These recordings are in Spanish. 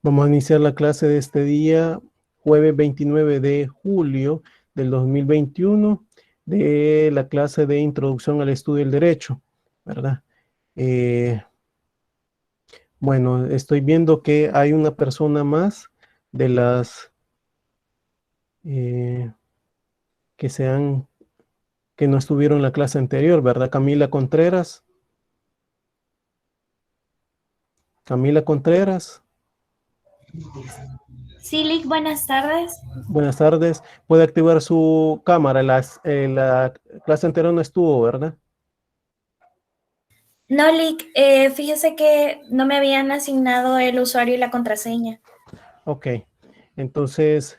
Vamos a iniciar la clase de este día, jueves 29 de julio del 2021, de la clase de Introducción al Estudio del Derecho, ¿verdad? Eh, bueno, estoy viendo que hay una persona más de las eh, que que no estuvieron en la clase anterior, ¿verdad? Camila Contreras. Camila Contreras, Sí, Lick, buenas tardes. buenas tardes. Puede activar su cámara. La clase anterior no estuvo, ¿verdad? No, Lick, fíjese que no me habían asignado el usuario y la contraseña. Ok, entonces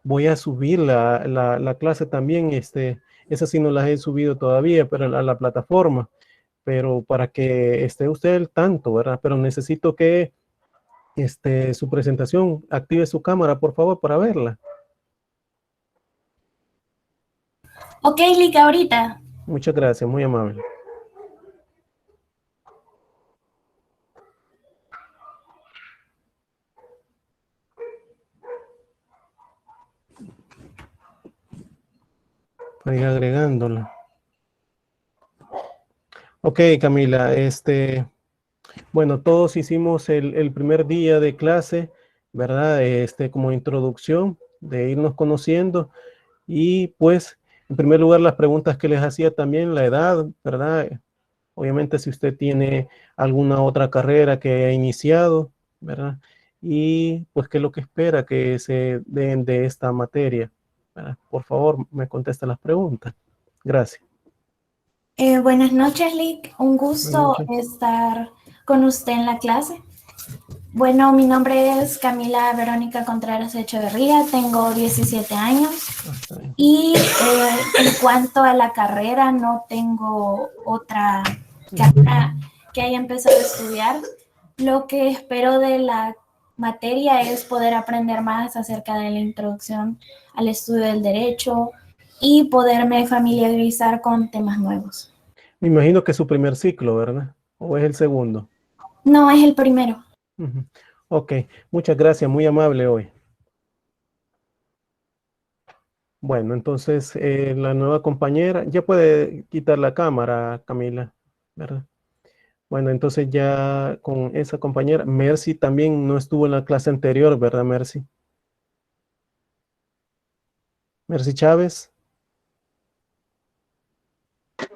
voy a subir la clase también. Esa sí no la he subido todavía, pero a la plataforma, pero para que esté usted al tanto, ¿verdad? Pero necesito que su presentación active su cámara, por favor, para verla. Ok, Lick, ahorita. Muchas gracias, muy amable. Para ir agregándola. Ok, Camila, bueno, todos hicimos el primer día de clase, ¿verdad? Como introducción, de irnos conociendo. Y pues, en primer lugar, las preguntas que les hacía también, la edad, ¿verdad? Obviamente, si usted tiene alguna otra carrera que haya iniciado, ¿verdad? Y pues, ¿qué es lo que espera que se den de esta materia? ¿Verdad? Por favor, me contesta las preguntas. Gracias. Buenas noches, Lick. Un Buenas gusto noches. estar con usted en la clase. Bueno, mi nombre es Camila Verónica Contreras Echeverría, tengo 17 años Ah, está bien. y en cuanto a la carrera, no tengo otra Ujú. carrera que haya empezado a estudiar. Lo que espero de la materia es poder aprender más acerca de la introducción al estudio del derecho y poderme familiarizar con temas nuevos. Me imagino que es su primer ciclo, ¿verdad? ¿O es el segundo? No es el primero. Ujú. Ok, muchas gracias, muy amable hoy. Bueno, entonces la nueva compañera ya puede quitar la cámara, Camila, ¿verdad? Bueno, entonces ya con esa compañera, Mercy también no estuvo en la clase anterior, ¿verdad, Mercy? Mercy Chávez,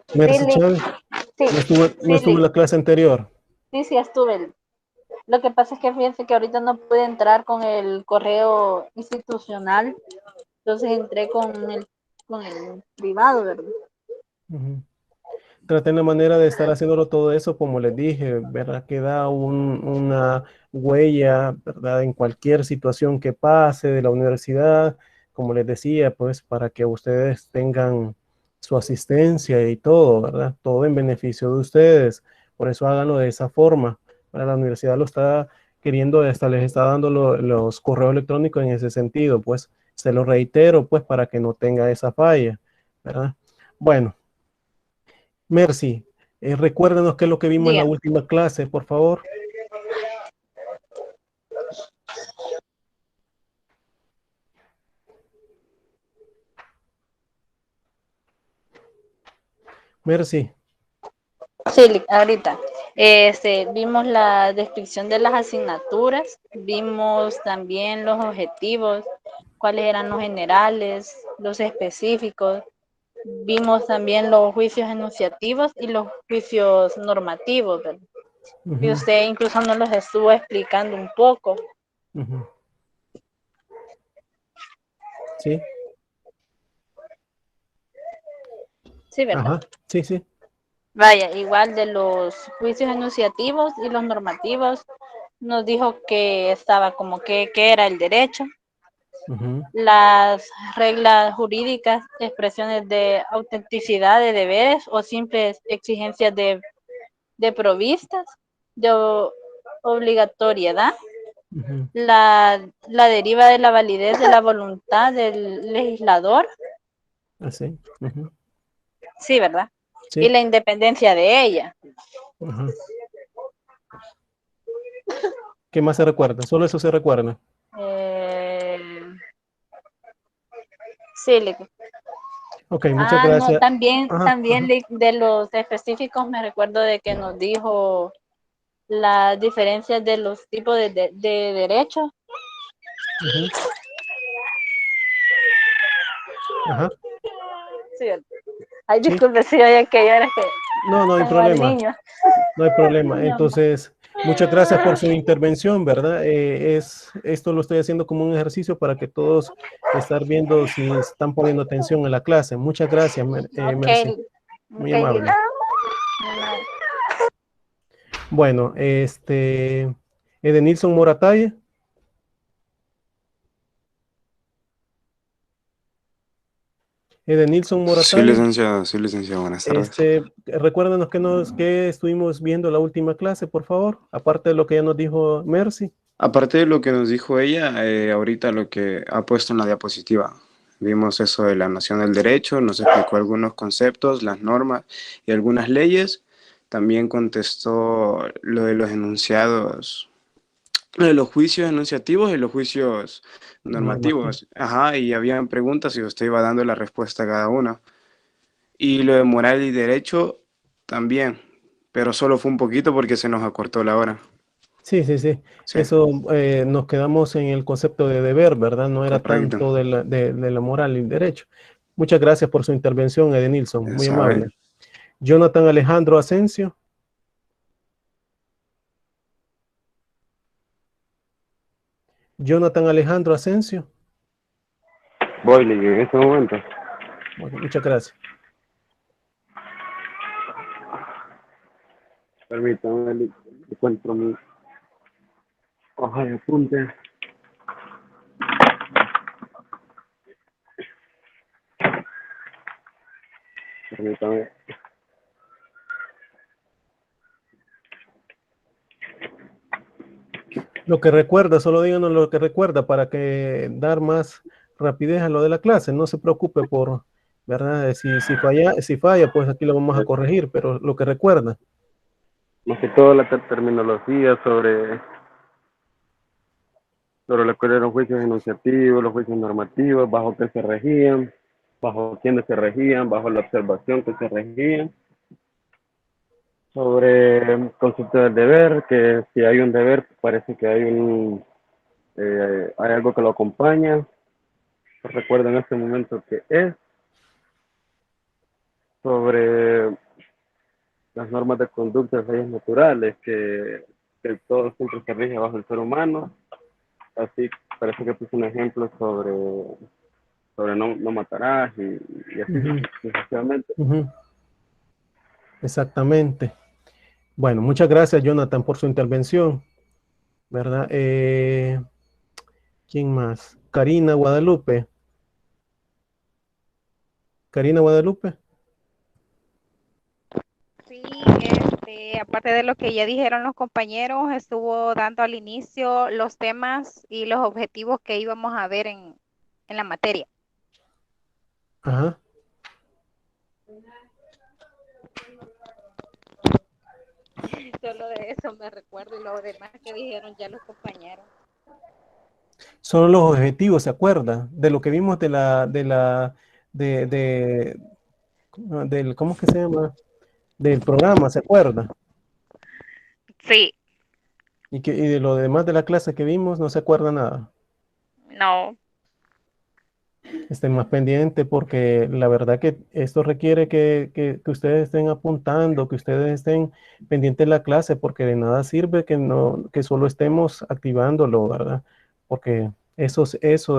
Sí, Mercy Chávez, sí, no sí, estuvo en la clase anterior. sí, sí estuve. Lo que pasa es que fíjense que ahorita no pude entrar con el correo institucional, entonces entré con el privado, ¿verdad? Ujú. Traté la manera de estar haciéndolo todo eso, como les dije, ¿verdad? Que da una huella, ¿verdad? En cualquier situación que pase de la universidad, como les decía, pues para que ustedes tengan su asistencia y todo, ¿verdad? Todo en beneficio de ustedes. Por eso háganlo de esa forma. Para la universidad lo está queriendo, hasta les está dando los correos electrónicos en ese sentido, pues se lo reitero, pues para que no tenga esa falla, ¿verdad? Bueno. Mercy, recuérdanos qué es lo que vimos en la Díganme. última clase, por favor. Mercy. Sí, ahorita. Vimos la descripción de las asignaturas, vimos también los objetivos, cuáles eran los generales, los específicos, vimos también los juicios enunciativos y los juicios normativos, ¿verdad? Y Ujú, usted incluso nos los estuvo explicando un poco, ujú. Sí, sí, ¿verdad? ajá, sí, sí. Vaya, igual de los juicios enunciativos y los normativos, nos dijo que estaba como que era el derecho, Ujú, las reglas jurídicas, expresiones de autenticidad de deberes o simples exigencias de provistas, de obligatoriedad, ujú. la deriva de la validez de la voluntad del legislador, Así, ujú, sí, ¿verdad? Y sí, la independencia de ella. ajá. ¿Qué más se recuerda? Solo eso se recuerda. Eh, sí, Ok, muchas no, gracias. también, Ajá, también ajá. de los específicos me recuerdo de que nos dijo las diferencias de los tipos de derechos. Ujú, ajá, Sí, ay, sí. disculpe, sí, oye, que yo era que No, no hay tengo al problema. niño. No hay problema. Niño. Entonces, muchas gracias por su intervención, ¿verdad? Esto lo estoy haciendo como un ejercicio para que todos estar viendo si están poniendo atención en la clase. Muchas gracias, Ok, Mercy. Muy ok, amable. Lila. Bueno, Edenilson Morataya. Edenilson Morataya. Sí, licenciado, buenas tardes. Recuérdanos qué estuvimos viendo la última clase, por favor, aparte de lo que ya nos dijo Mercy. Aparte de lo que nos dijo ella, ahorita lo que ha puesto en la diapositiva, vimos eso de la noción del derecho, nos explicó algunos conceptos, las normas y algunas leyes. También contestó lo de los enunciados, lo de los juicios enunciativos y los juicios Normativo. normativos. Ajá, y habían preguntas y usted iba dando la respuesta a cada una. Y lo de moral y derecho también, pero solo fue un poquito porque se nos acortó la hora. Sí, sí, sí. Sí, Eso nos quedamos en el concepto de deber, ¿verdad? No era correcto. tanto de la moral y el derecho. Muchas gracias por su intervención, Edenilson. Ya Muy amable. sabe. Jonathan Alejandro Asensio. Jonathan Alejandro Asensio. Voy, en este momento. Bueno, muchas gracias. Permítame, encuentro mi hoja de apunte. Permítame. Lo que recuerda, solo díganos lo que recuerda para que dar más rapidez a lo de la clase. No se preocupe por, ¿verdad? Si falla, pues aquí lo vamos a corregir, pero lo que recuerda. Más que todo la terminología sobre lo que eran los juicios enunciativos, los juicios normativos, bajo qué se regían, bajo quiénes se regían, bajo la observación que se regían, sobre el concepto del deber, que si hay un deber, parece que hay algo que lo acompaña. No recuerdo en este momento qué es, sobre las normas de conducta de leyes naturales, que todo siempre se rige bajo el ser humano. Así parece que puse un ejemplo sobre no matarás y así Ujú, sucesivamente. ujú, exactamente. Bueno, muchas gracias, Jonathan, por su intervención, ¿verdad? ¿Quién más? Karina Guadalupe. Karina Guadalupe. Sí, aparte de lo que ya dijeron los compañeros, estuvo dando al inicio los temas y los objetivos que íbamos a ver en la materia. Ajá. Solo de eso me recuerdo y lo demás que dijeron ya los compañeros. Solo los objetivos, ¿se acuerda? De lo que vimos de, del, ¿cómo es que se llama? Del programa, ¿se acuerda? Sí, Y de lo demás de la clase que vimos, no se acuerda nada. no, Estén más pendientes porque la verdad que esto requiere que ustedes estén apuntando, que ustedes estén pendientes de la clase, porque de nada sirve que, no, que solo estemos activándolo, ¿verdad? Porque eso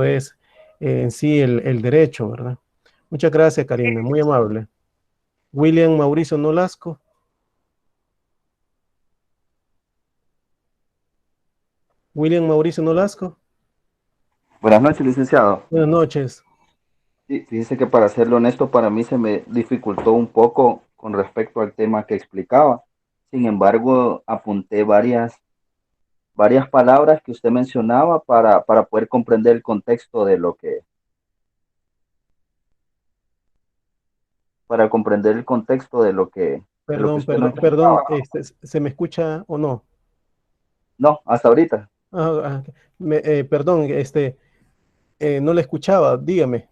es en sí el derecho, ¿verdad? Muchas gracias, Karina, muy amable. William Mauricio Nolasco. William Mauricio Nolasco. Buenas noches, licenciado. Buenas noches. Sí, fíjese que para serlo honesto, para mí se me dificultó un poco con respecto al tema que explicaba. Sin embargo, apunté varias palabras que usted mencionaba para poder comprender el contexto para comprender el contexto de lo que Perdón, usted nos perdón, explicaba. perdón, ¿se me escucha o no? No, hasta ahorita. Perdón, no le escuchaba, dígame.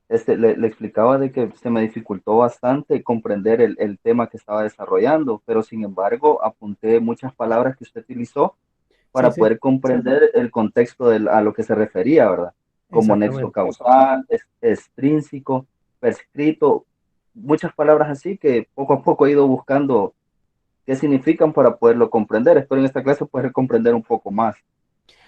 Le explicaba de que se me dificultó bastante comprender el tema que estaba desarrollando, pero sin embargo apunté muchas palabras que usted utilizó Sí, para sí, poder comprender el contexto a lo que se refería, ¿verdad? Como nexo exactamente. causal, extrínseco, prescrito, muchas palabras así que poco a poco he ido buscando qué significan para poderlo comprender. Espero en esta clase poder comprender un poco más.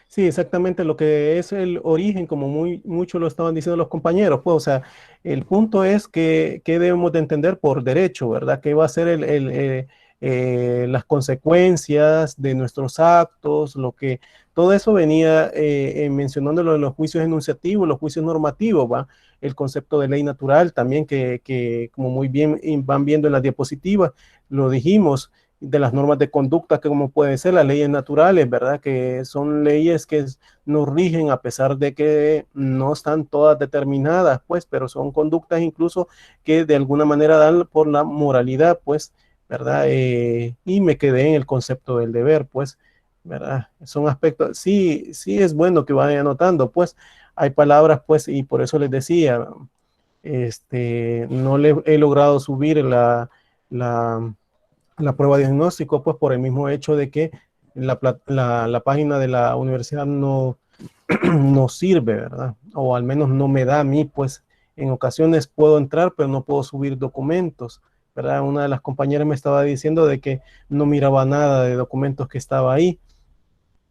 Sí, exactamente lo que es el origen, como mucho lo estaban diciendo los compañeros, pues, o sea, el punto es que debemos de entender por derecho, ¿verdad? ¿Qué va a ser las consecuencias de nuestros actos? Todo eso venía mencionándolo en los juicios enunciativos, los juicios normativos, ¿va? El concepto de ley natural también, que como muy bien van viendo en las diapositivas, lo dijimos de las normas de conducta, que como pueden ser las leyes naturales, ¿verdad? Que son leyes que nos rigen a pesar de que no están todas determinadas, pues, pero son conductas incluso que de alguna manera dan por la moralidad, pues, ¿verdad? Y me quedé en el concepto del deber, pues, ¿verdad? Son aspectos, sí, sí es bueno que vayan anotando, pues, hay palabras, pues, y por eso les decía, no le he logrado subir la la prueba de diagnóstico, pues por el mismo hecho de que la página de la universidad no, no sirve, ¿verdad? O al menos no me da a mí, pues en ocasiones puedo entrar, pero no puedo subir documentos, ¿verdad? Una de las compañeras me estaba diciendo de que no miraba nada de documentos que estaba ahí,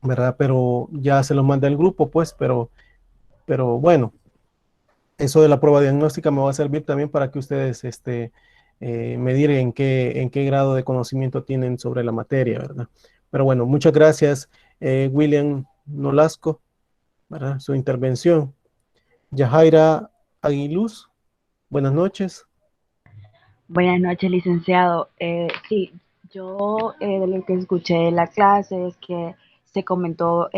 ¿verdad? Pero ya se los mandé al grupo, pues, pero bueno, eso de la prueba diagnóstica me va a servir también para que ustedes medir en qué grado de conocimiento tienen sobre la materia, ¿verdad? Pero bueno, muchas gracias, William Nolasco, ¿verdad? Su intervención. Yajaira Aguiluz, buenas noches. Buenas noches, licenciado. Sí, yo de lo que escuché de la clase es que se comentó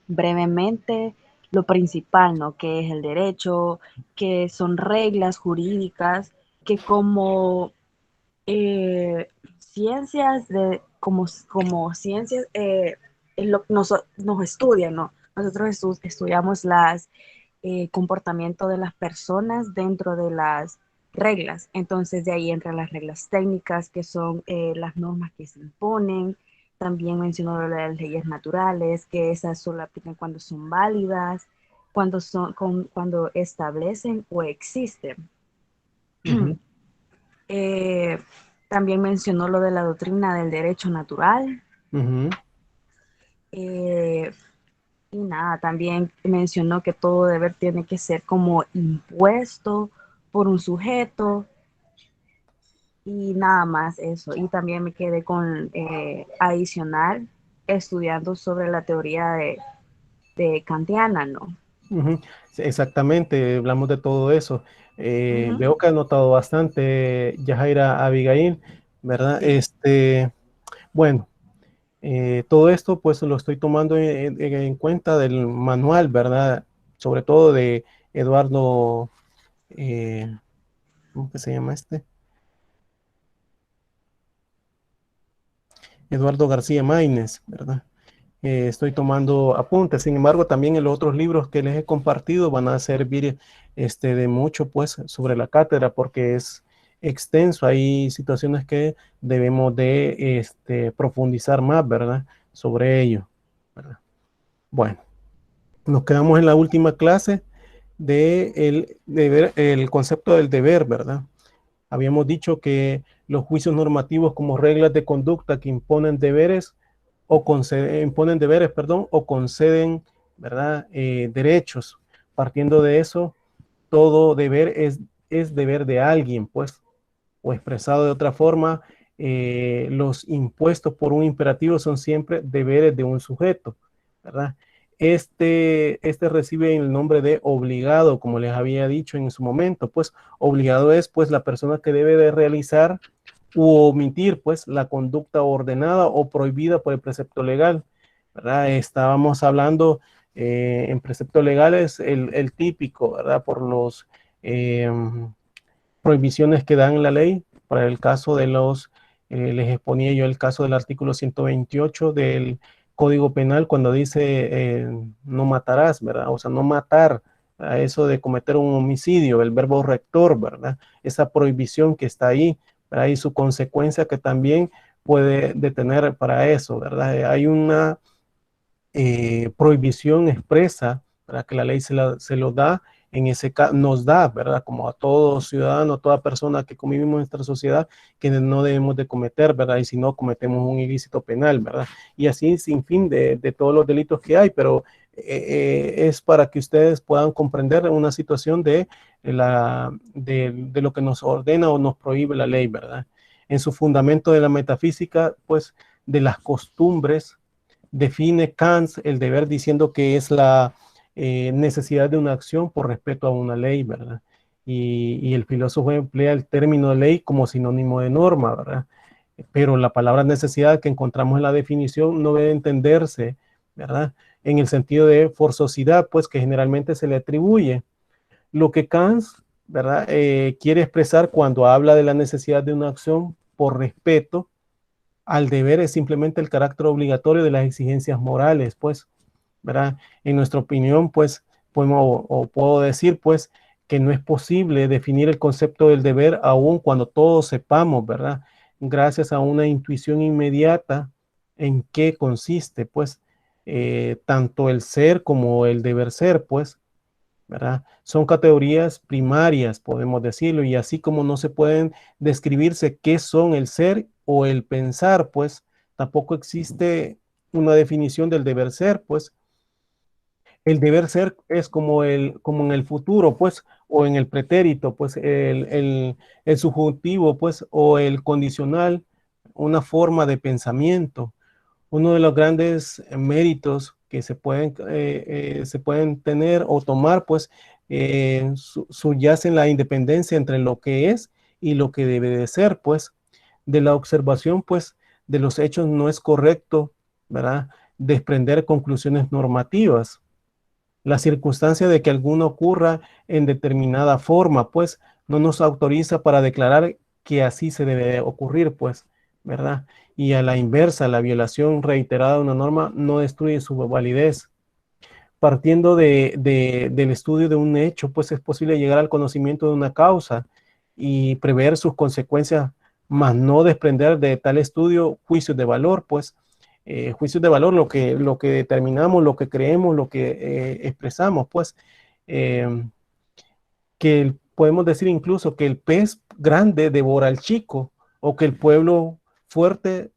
brevemente lo principal, ¿no? Que es el derecho, que son reglas jurídicas, que como ciencias como ciencias nos estudian, ¿no? Nosotros estudiamos las comportamiento de las personas dentro de las reglas. Entonces de ahí entran las reglas técnicas, que son las normas que se imponen. También mencionó lo de las leyes naturales, que esas solo aplican cuando son válidas, cuando establecen o existen. Uh -huh. También mencionó lo de la doctrina del derecho natural. Uh -huh. Y nada, también mencionó que todo deber tiene que ser como impuesto por un sujeto y nada más eso. Y también me quedé con adicional estudiando sobre la teoría de kantiana, ¿no? Uh -huh. Sí, exactamente, hablamos de todo eso. Ujú. Veo que ha notado bastante, Yajaira Abigail, ¿verdad? Sí. Bueno. Todo esto pues lo estoy tomando en cuenta del manual, ¿verdad? Sobre todo de Eduardo, ¿cómo que se llama este? Eduardo García Maínez, ¿verdad? Estoy tomando apuntes. Sin embargo, también en los otros libros que les he compartido van a servir de mucho pues sobre la cátedra porque es extenso. Hay situaciones que debemos de profundizar más, ¿verdad? Sobre ello, ¿verdad? Bueno. Nos quedamos en la última clase el concepto del deber, ¿verdad? Habíamos dicho que los juicios normativos como reglas de conducta que imponen deberes imponen deberes, perdón, o conceden, ¿verdad? Derechos. Partiendo de eso, todo deber es deber de alguien, pues, o expresado de otra forma, los impuestos por un imperativo son siempre deberes de un sujeto, ¿verdad? Este recibe el nombre de obligado, como les había dicho en su momento, pues obligado es pues la persona que debe de realizar u omitir pues la conducta ordenada o prohibida por el precepto legal, ¿verdad? Estábamos hablando en preceptos legales el típico, ¿verdad? Por los prohibiciones que dan la ley para el caso de los Les exponía yo el caso del artículo 128 del Código Penal cuando dice no matarás, ¿verdad? O sea, no matar, a eso de cometer un homicidio, el verbo rector, ¿verdad? Esa prohibición que está ahí, ¿verdad? Y su consecuencia que también puede detener para eso, ¿verdad? Hay una prohibición expresa, ¿verdad? Que la ley se lo da, en ese caso nos da, ¿verdad? Como a todo ciudadano, a toda persona que convivimos en nuestra sociedad, que no debemos de cometer, ¿verdad? Y si no, cometemos un ilícito penal, ¿verdad? Y así sin fin de todos los delitos que hay, pero es para que ustedes puedan comprender una situación de lo que nos ordena o nos prohíbe la ley, ¿verdad? En su fundamento de la metafísica, pues, de las costumbres, define Kant el deber diciendo que es la necesidad de una acción por respeto a una ley, ¿verdad? Y el filósofo emplea el término ley como sinónimo de norma, ¿verdad? Pero la palabra necesidad que encontramos en la definición no debe entenderse, ¿verdad? En el sentido de forzosidad, pues que generalmente se le atribuye. Lo que Kant, ¿verdad? Quiere expresar cuando habla de la necesidad de una acción por respeto al deber es simplemente el carácter obligatorio de las exigencias morales, pues, ¿verdad? En nuestra opinión, pues, podemos, o puedo decir, pues, que no es posible definir el concepto del deber aún cuando todos sepamos, ¿verdad? Gracias a una intuición inmediata en qué consiste, pues, tanto el ser como el deber ser, pues, ¿verdad? Son categorías primarias, podemos decirlo, y así como no se pueden describirse qué son el ser o el pensar, pues tampoco existe una definición del deber ser, pues el deber ser es como en el futuro, pues, o en el pretérito, pues el subjuntivo, pues, o el condicional, una forma de pensamiento. Uno de los grandes méritos que se pueden tener o tomar, pues, subyace en la independencia entre lo que es y lo que debe de ser, pues, de la observación, pues, de los hechos no es correcto, ¿verdad? Desprender conclusiones normativas. La circunstancia de que alguno ocurra en determinada forma, pues, no nos autoriza para declarar que así se debe ocurrir, pues, ¿verdad? Y a la inversa, la violación reiterada de una norma no destruye su validez. Partiendo del estudio de un hecho, pues es posible llegar al conocimiento de una causa y prever sus consecuencias, mas no desprender de tal estudio juicios de valor, pues juicios de valor, lo que determinamos, lo que creemos, lo que expresamos, pues eh, podemos decir incluso que el pez grande devora al chico o que el pueblo fuerte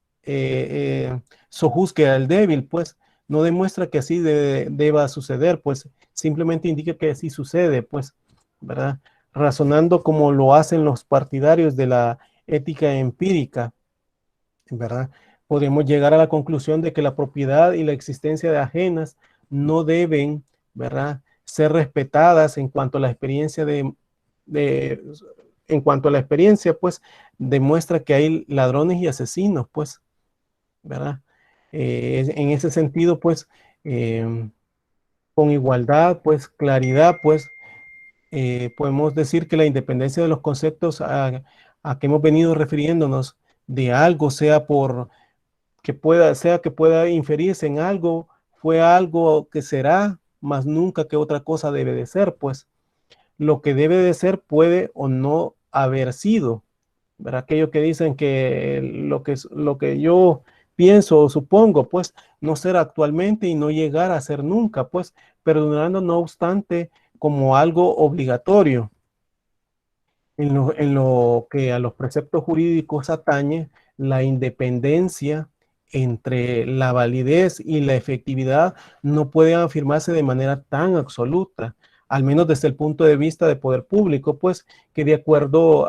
sojuzgue al débil, pues no demuestra que así deba suceder, pues simplemente indica que así sucede, pues, ¿verdad? Razonando como lo hacen los partidarios de la ética empírica, ¿verdad? Podemos llegar a la conclusión de que la propiedad y la existencia de ajenas no deben, ¿verdad?, ser respetadas en cuanto a la experiencia en cuanto a la experiencia, pues, demuestra que hay ladrones y asesinos, pues, ¿verdad? En ese sentido, pues, con igualdad, pues, claridad, pues, podemos decir que la independencia de los conceptos a que hemos venido refiriéndonos de algo, sea que pueda inferirse en algo, fue algo que será, más nunca que otra cosa debe de ser, pues lo que debe de ser puede o no haber sido, ¿verdad? Aquello que dicen que lo que yo pienso o supongo, pues no ser actualmente y no llegar a ser nunca, pues perdonando no obstante como algo obligatorio. En lo que a los preceptos jurídicos atañe, la independencia entre la validez y la efectividad no puede afirmarse de manera tan absoluta, al menos desde el punto de vista de poder público, pues que de acuerdo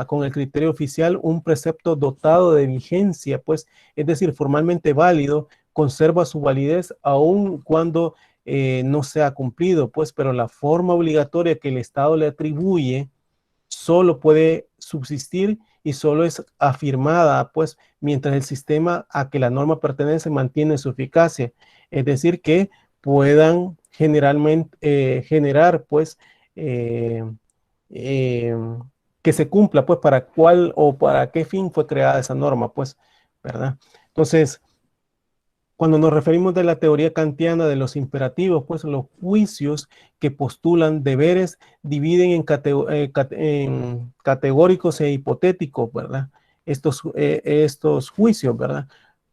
con el criterio oficial, un precepto dotado de vigencia, pues es decir, formalmente válido, conserva su validez aun cuando no sea cumplido, pues, pero la forma obligatoria que el Estado le atribuye solo puede subsistir y solo es afirmada, pues, mientras el sistema a que la norma pertenece mantiene su eficacia. Es decir, que puedan generar, pues, eh, que se cumpla, pues, para cuál o para qué fin fue creada esa norma, pues, ¿verdad? Entonces, cuando nos referimos de la teoría kantiana de los imperativos, pues los juicios que postulan deberes dividen en categóricos e hipotéticos, ¿verdad? Estos juicios, ¿verdad?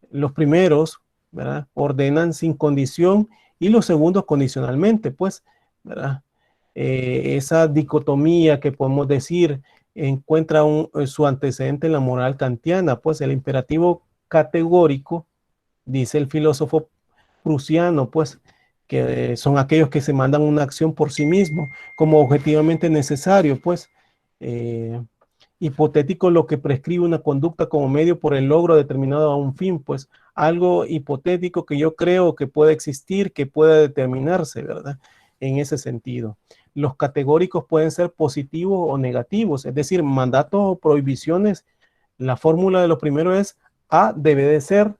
Los primeros, ¿verdad? Ordenan sin condición y los segundos condicionalmente, pues, ¿verdad? Esa dicotomía que podemos decir encuentra su antecedente en la moral kantiana, pues el imperativo categórico, dice el filósofo prusiano, pues, que son aquellos que se mandan una acción por sí mismo como objetivamente necesario, pues, eh, hipotético lo que prescribe una conducta como medio por el logro determinado a un fin, pues, algo hipotético que yo creo que puede existir, que pueda determinarse, ¿verdad? En ese sentido. Los categóricos pueden ser positivos o negativos, es decir, mandatos o prohibiciones. La fórmula de lo primero es A debe de ser,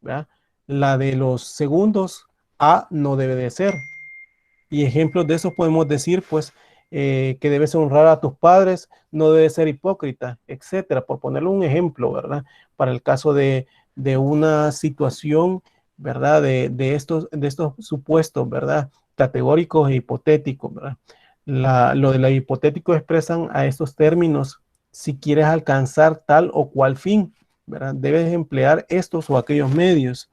¿verdad? La de los segundos, A no debe de ser. Y ejemplos de eso podemos decir, pues, que debes honrar a tus padres, no debes ser hipócrita, etcétera, por ponerle un ejemplo, ¿verdad? Para el caso de una situación, ¿verdad? De estos supuestos, ¿verdad? Categóricos e hipotéticos, ¿verdad? Lo de la hipotético expresan a estos términos si quieres alcanzar tal o cual fin, ¿verdad? Debes emplear estos o aquellos medios.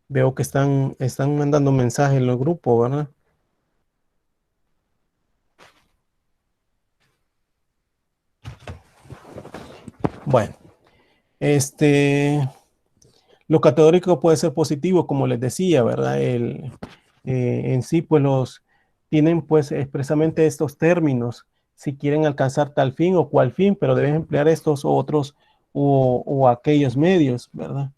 Veo que están mandando mensajes en los grupos, ¿verdad? Bueno, lo categórico puede ser positivo, como les decía, ¿verdad? En sí, pues tienen pues expresamente estos términos, si quieren alcanzar tal fin o cual fin, pero deben emplear estos o otros o aquellos medios, ¿verdad?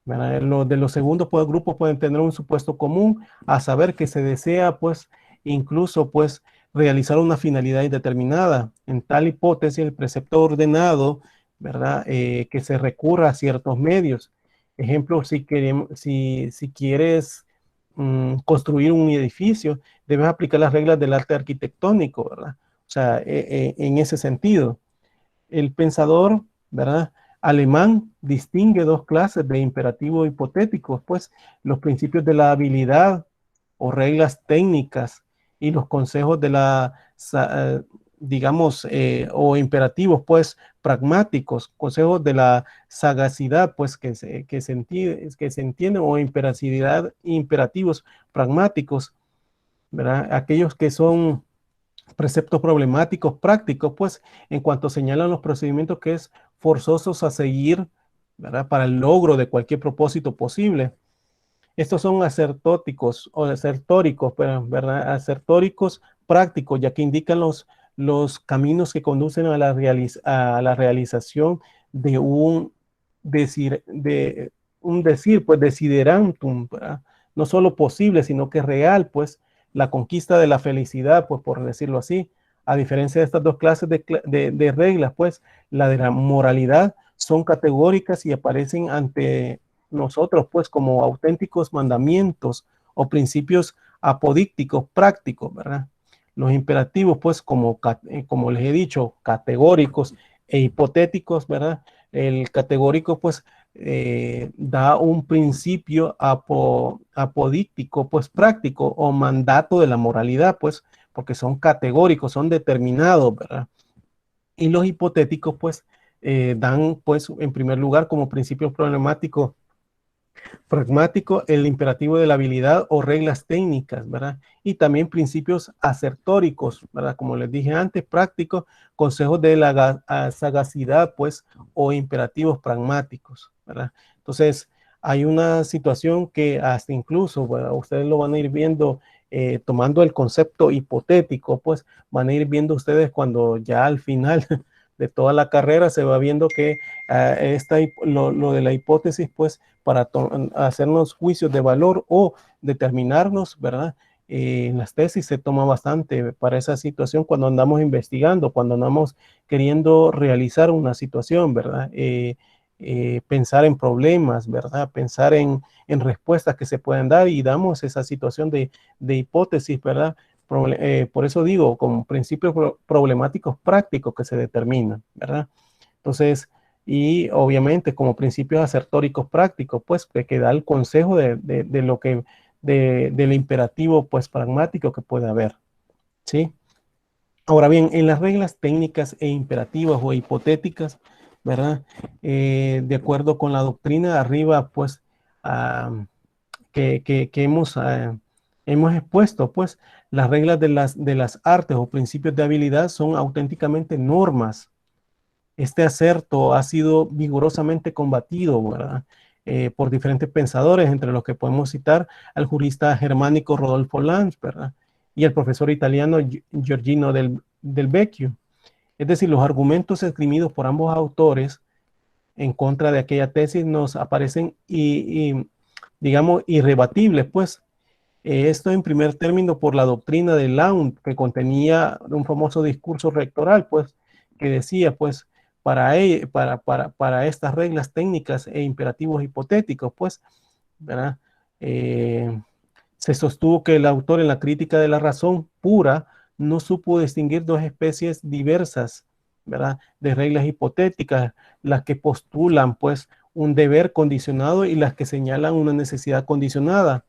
De los segundos pues, grupos pueden tener un supuesto común, a saber que se desea pues incluso pues realizar una finalidad indeterminada. En tal hipótesis el precepto ordenado, ¿verdad? Que se recurra a ciertos medios. Ejemplo, si quieres construir un edificio, debes aplicar las reglas del arte arquitectónico, ¿verdad? O sea, en ese sentido. El pensador, ¿verdad? Alemán distingue dos clases de imperativos hipotéticos, pues los principios de la habilidad o reglas técnicas y los consejos de digamos, o imperativos, pues pragmáticos, consejos de la sagacidad, pues que se entienden, o imperativos pragmáticos, ¿verdad? Aquellos que son preceptos problemáticos prácticos, pues en cuanto señalan los procedimientos que es forzosos a seguir, ¿verdad? Para el logro de cualquier propósito posible. Estos son acertóticos o acertóricos, ¿verdad? Acertóricos prácticos, ya que indican los caminos que conducen a la realización de un decir, pues desiderantum, ¿verdad? No solo posible, sino que real, pues la conquista de la felicidad, pues por decirlo así. A diferencia de estas dos clases de reglas, pues la de la moralidad son categóricas y aparecen ante nosotros, pues como auténticos mandamientos o principios apodícticos prácticos, ¿verdad? Los imperativos, pues como les he dicho, categóricos e hipotéticos, ¿verdad? El categórico, pues, da un principio apodíctico, pues práctico o mandato de la moralidad, pues, porque son categóricos, son determinados, ¿verdad? Y los hipotéticos, pues, dan, pues, en primer lugar, como principio problemático pragmático, el imperativo de la habilidad o reglas técnicas, ¿verdad? Y también principios acertóricos, ¿verdad? Como les dije antes, prácticos, consejos de la sagacidad, pues, o imperativos pragmáticos, ¿verdad? Entonces, hay una situación que hasta incluso, bueno, ustedes lo van a ir viendo, tomando el concepto hipotético, pues, van a ir viendo ustedes cuando ya al final de toda la carrera se va viendo que lo de la hipótesis, pues, para hacernos juicios de valor o determinarnos, ¿verdad? En las tesis se toma bastante para esa situación cuando andamos investigando, cuando andamos queriendo realizar una situación, ¿verdad? pensar en problemas, ¿verdad? Pensar en respuestas que se pueden dar y damos esa situación de hipótesis, ¿verdad? Por eso digo, como principios problemáticos prácticos que se determinan, ¿verdad? Entonces, y obviamente como principios asertóricos prácticos, pues que da el consejo de lo que, del imperativo pues pragmático que puede haber, ¿sí? Ahora bien, en las reglas técnicas e imperativas o hipotéticas, ¿verdad? De acuerdo con la doctrina arriba, pues, que hemos expuesto, pues, las reglas de las artes o principios de habilidad son auténticamente normas. Este acerto ha sido vigorosamente combatido, ¿verdad? Por diferentes pensadores, entre los que podemos citar al jurista germánico Rodolfo Lanz, ¿verdad? Y el profesor italiano Giorgino del Vecchio. Es decir, los argumentos esgrimidos por ambos autores en contra de aquella tesis nos aparecen, digamos, irrebatibles, pues. Esto en primer término por la doctrina de Laund, que contenía un famoso discurso rectoral, pues, que decía, pues, para estas reglas técnicas e imperativos hipotéticos, pues, ¿verdad? Se sostuvo que el autor en la crítica de la razón pura no supo distinguir dos especies diversas, ¿verdad? De reglas hipotéticas, las que postulan, pues, un deber condicionado y las que señalan una necesidad condicionada.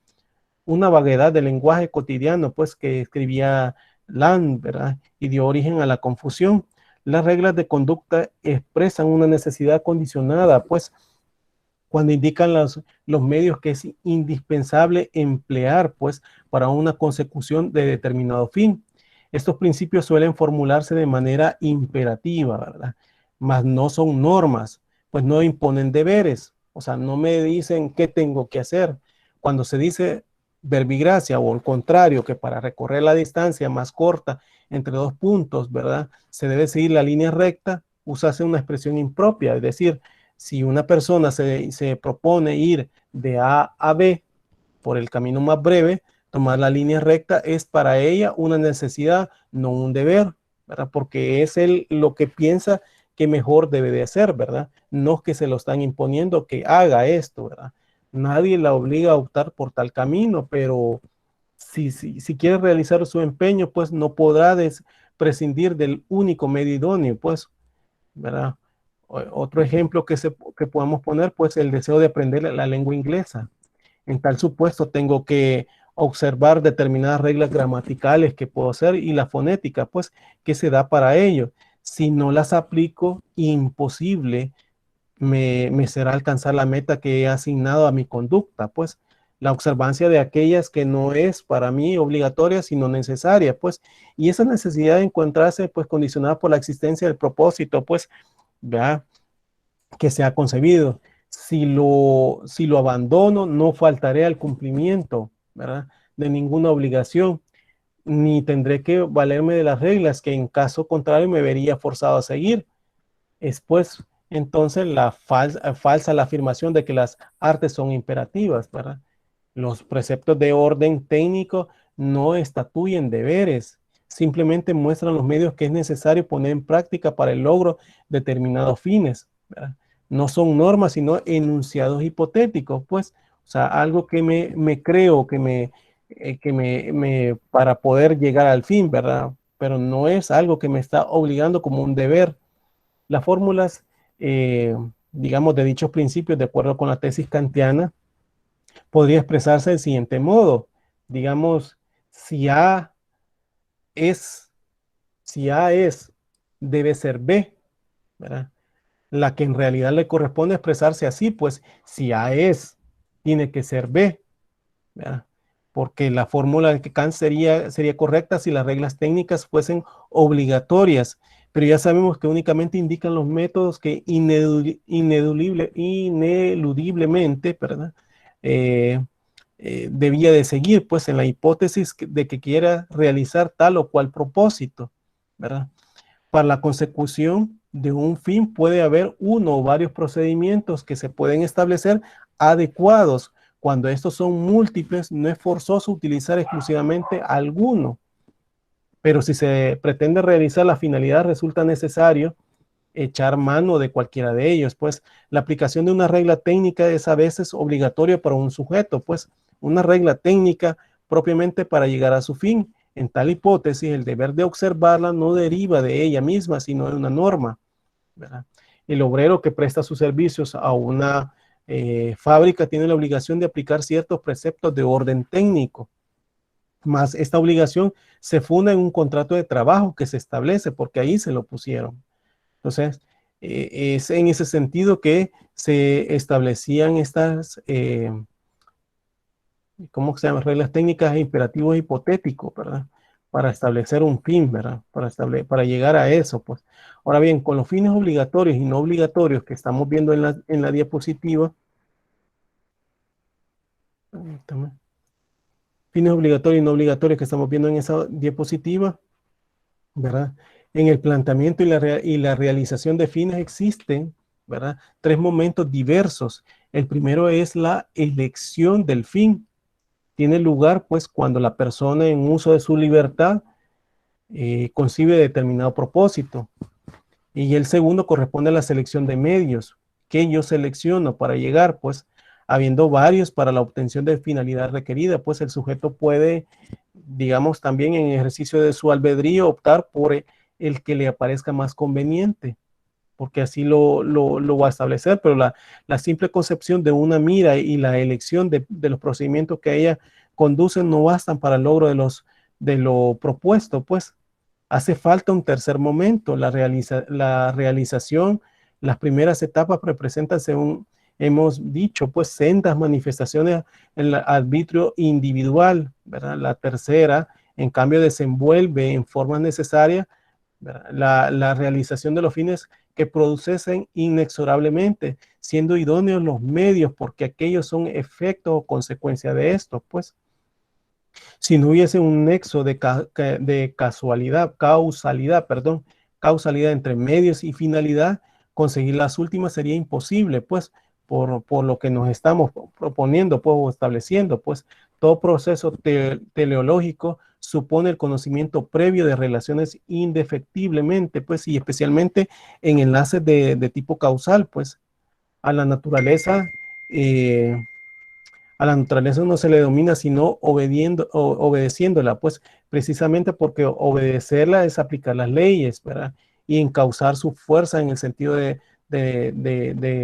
Una vaguedad del lenguaje cotidiano, pues, que escribía Land, ¿verdad? Y dio origen a la confusión. Las reglas de conducta expresan una necesidad condicionada, pues, cuando indican los medios que es indispensable emplear, pues, para una consecución de determinado fin. Estos principios suelen formularse de manera imperativa, ¿verdad? Mas no son normas, pues no imponen deberes, o sea, no me dicen qué tengo que hacer. Cuando se dice verbigracia o al contrario, que para recorrer la distancia más corta entre dos puntos, ¿verdad? Se debe seguir la línea recta, usarse una expresión impropia, es decir, si una persona se propone ir de A a B por el camino más breve, tomar la línea recta es para ella una necesidad, no un deber, ¿verdad? Porque es él lo que piensa que mejor debe de hacer, ¿verdad? No que se lo están imponiendo que haga esto, ¿verdad? Nadie la obliga a optar por tal camino, pero si quiere realizar su empeño, pues no podrá prescindir del único medio idóneo, pues, ¿verdad? Otro ejemplo que podemos poner, pues, el deseo de aprender la lengua inglesa. En tal supuesto, tengo que observar determinadas reglas gramaticales que puedo hacer y la fonética, pues, que se da para ello. Si no las aplico, imposible me será alcanzar la meta que he asignado a mi conducta, pues la observancia de aquellas que no es para mí obligatoria, sino necesaria, pues, y esa necesidad de encontrarse, pues, condicionada por la existencia del propósito, pues, ¿verdad? Que se ha concebido. Si lo abandono, no faltaré al cumplimiento, ¿verdad? De ninguna obligación, ni tendré que valerme de las reglas que en caso contrario me vería forzado a seguir. Es pues entonces la falsa la afirmación de que las artes son imperativas, ¿verdad? Los preceptos de orden técnico no estatuyen deberes, simplemente muestran los medios que es necesario poner en práctica para el logro de determinados fines, ¿verdad? No son normas, sino enunciados hipotéticos, pues, o sea, algo que me creo, para poder llegar al fin, ¿verdad? Pero no es algo que me está obligando como un deber. Las fórmulas, digamos, de dichos principios, de acuerdo con la tesis kantiana, podría expresarse del siguiente modo. Digamos, si A es, debe ser B, ¿verdad? La que en realidad le corresponde expresarse así, pues si A es, tiene que ser B, ¿verdad? Porque la fórmula de Kant sería correcta si las reglas técnicas fuesen obligatorias, pero ya sabemos que únicamente indican los métodos que ineludiblemente, ¿verdad? Debía de seguir, pues, en la hipótesis de que quiera realizar tal o cual propósito, ¿verdad? Para la consecución de un fin puede haber uno o varios procedimientos que se pueden establecer adecuados. Cuando estos son múltiples, no es forzoso utilizar exclusivamente alguno. Pero si se pretende realizar la finalidad, resulta necesario echar mano de cualquiera de ellos. Pues la aplicación de una regla técnica es a veces obligatoria para un sujeto, pues una regla técnica propiamente para llegar a su fin. En tal hipótesis, el deber de observarla no deriva de ella misma, sino de una norma, ¿verdad? El obrero que presta sus servicios a una fábrica tiene la obligación de aplicar ciertos preceptos de orden técnico, más esta obligación se funda en un contrato de trabajo que se establece, porque ahí se lo pusieron. Entonces, es en ese sentido que se establecían estas, ¿cómo se llama? Reglas técnicas e imperativos hipotéticos, ¿verdad? Para establecer un fin, ¿verdad? Para llegar a eso, pues. Ahora bien, con los fines obligatorios y no obligatorios que estamos viendo en la diapositiva, fines obligatorios y no obligatorios que estamos viendo en esa diapositiva, ¿verdad? En el planteamiento y la realización de fines existen, ¿verdad? Tres momentos diversos. El primero es la elección del fin. Tiene lugar, pues, cuando la persona en uso de su libertad concibe determinado propósito. Y el segundo corresponde a la selección de medios que yo selecciono para llegar, pues, habiendo varios para la obtención de finalidad requerida, pues el sujeto puede, digamos, también en ejercicio de su albedrío optar por el que le aparezca más conveniente, porque así lo va a establecer, pero la simple concepción de una mira y la elección de los procedimientos que ella conducen no bastan para el logro de lo propuesto, pues hace falta un tercer momento, la realización. Las primeras etapas representan, según hemos dicho, pues sendas manifestaciones en el arbitrio individual, ¿verdad? La tercera, en cambio, desenvuelve en formas necesarias la realización de los fines que producen inexorablemente, siendo idóneos los medios, porque aquellos son efectos o consecuencia de esto, pues. Si no hubiese un nexo de causalidad entre medios y finalidad, conseguir las últimas sería imposible, pues, por lo que nos estamos proponiendo, pues, o estableciendo, pues, todo proceso teleológico supone el conocimiento previo de relaciones indefectiblemente, pues, y especialmente en enlaces de tipo causal, pues, a la naturaleza. A la naturaleza no se le domina sino obedeciéndola, pues precisamente porque obedecerla es aplicar las leyes, ¿verdad? Y encauzar su fuerza en el sentido de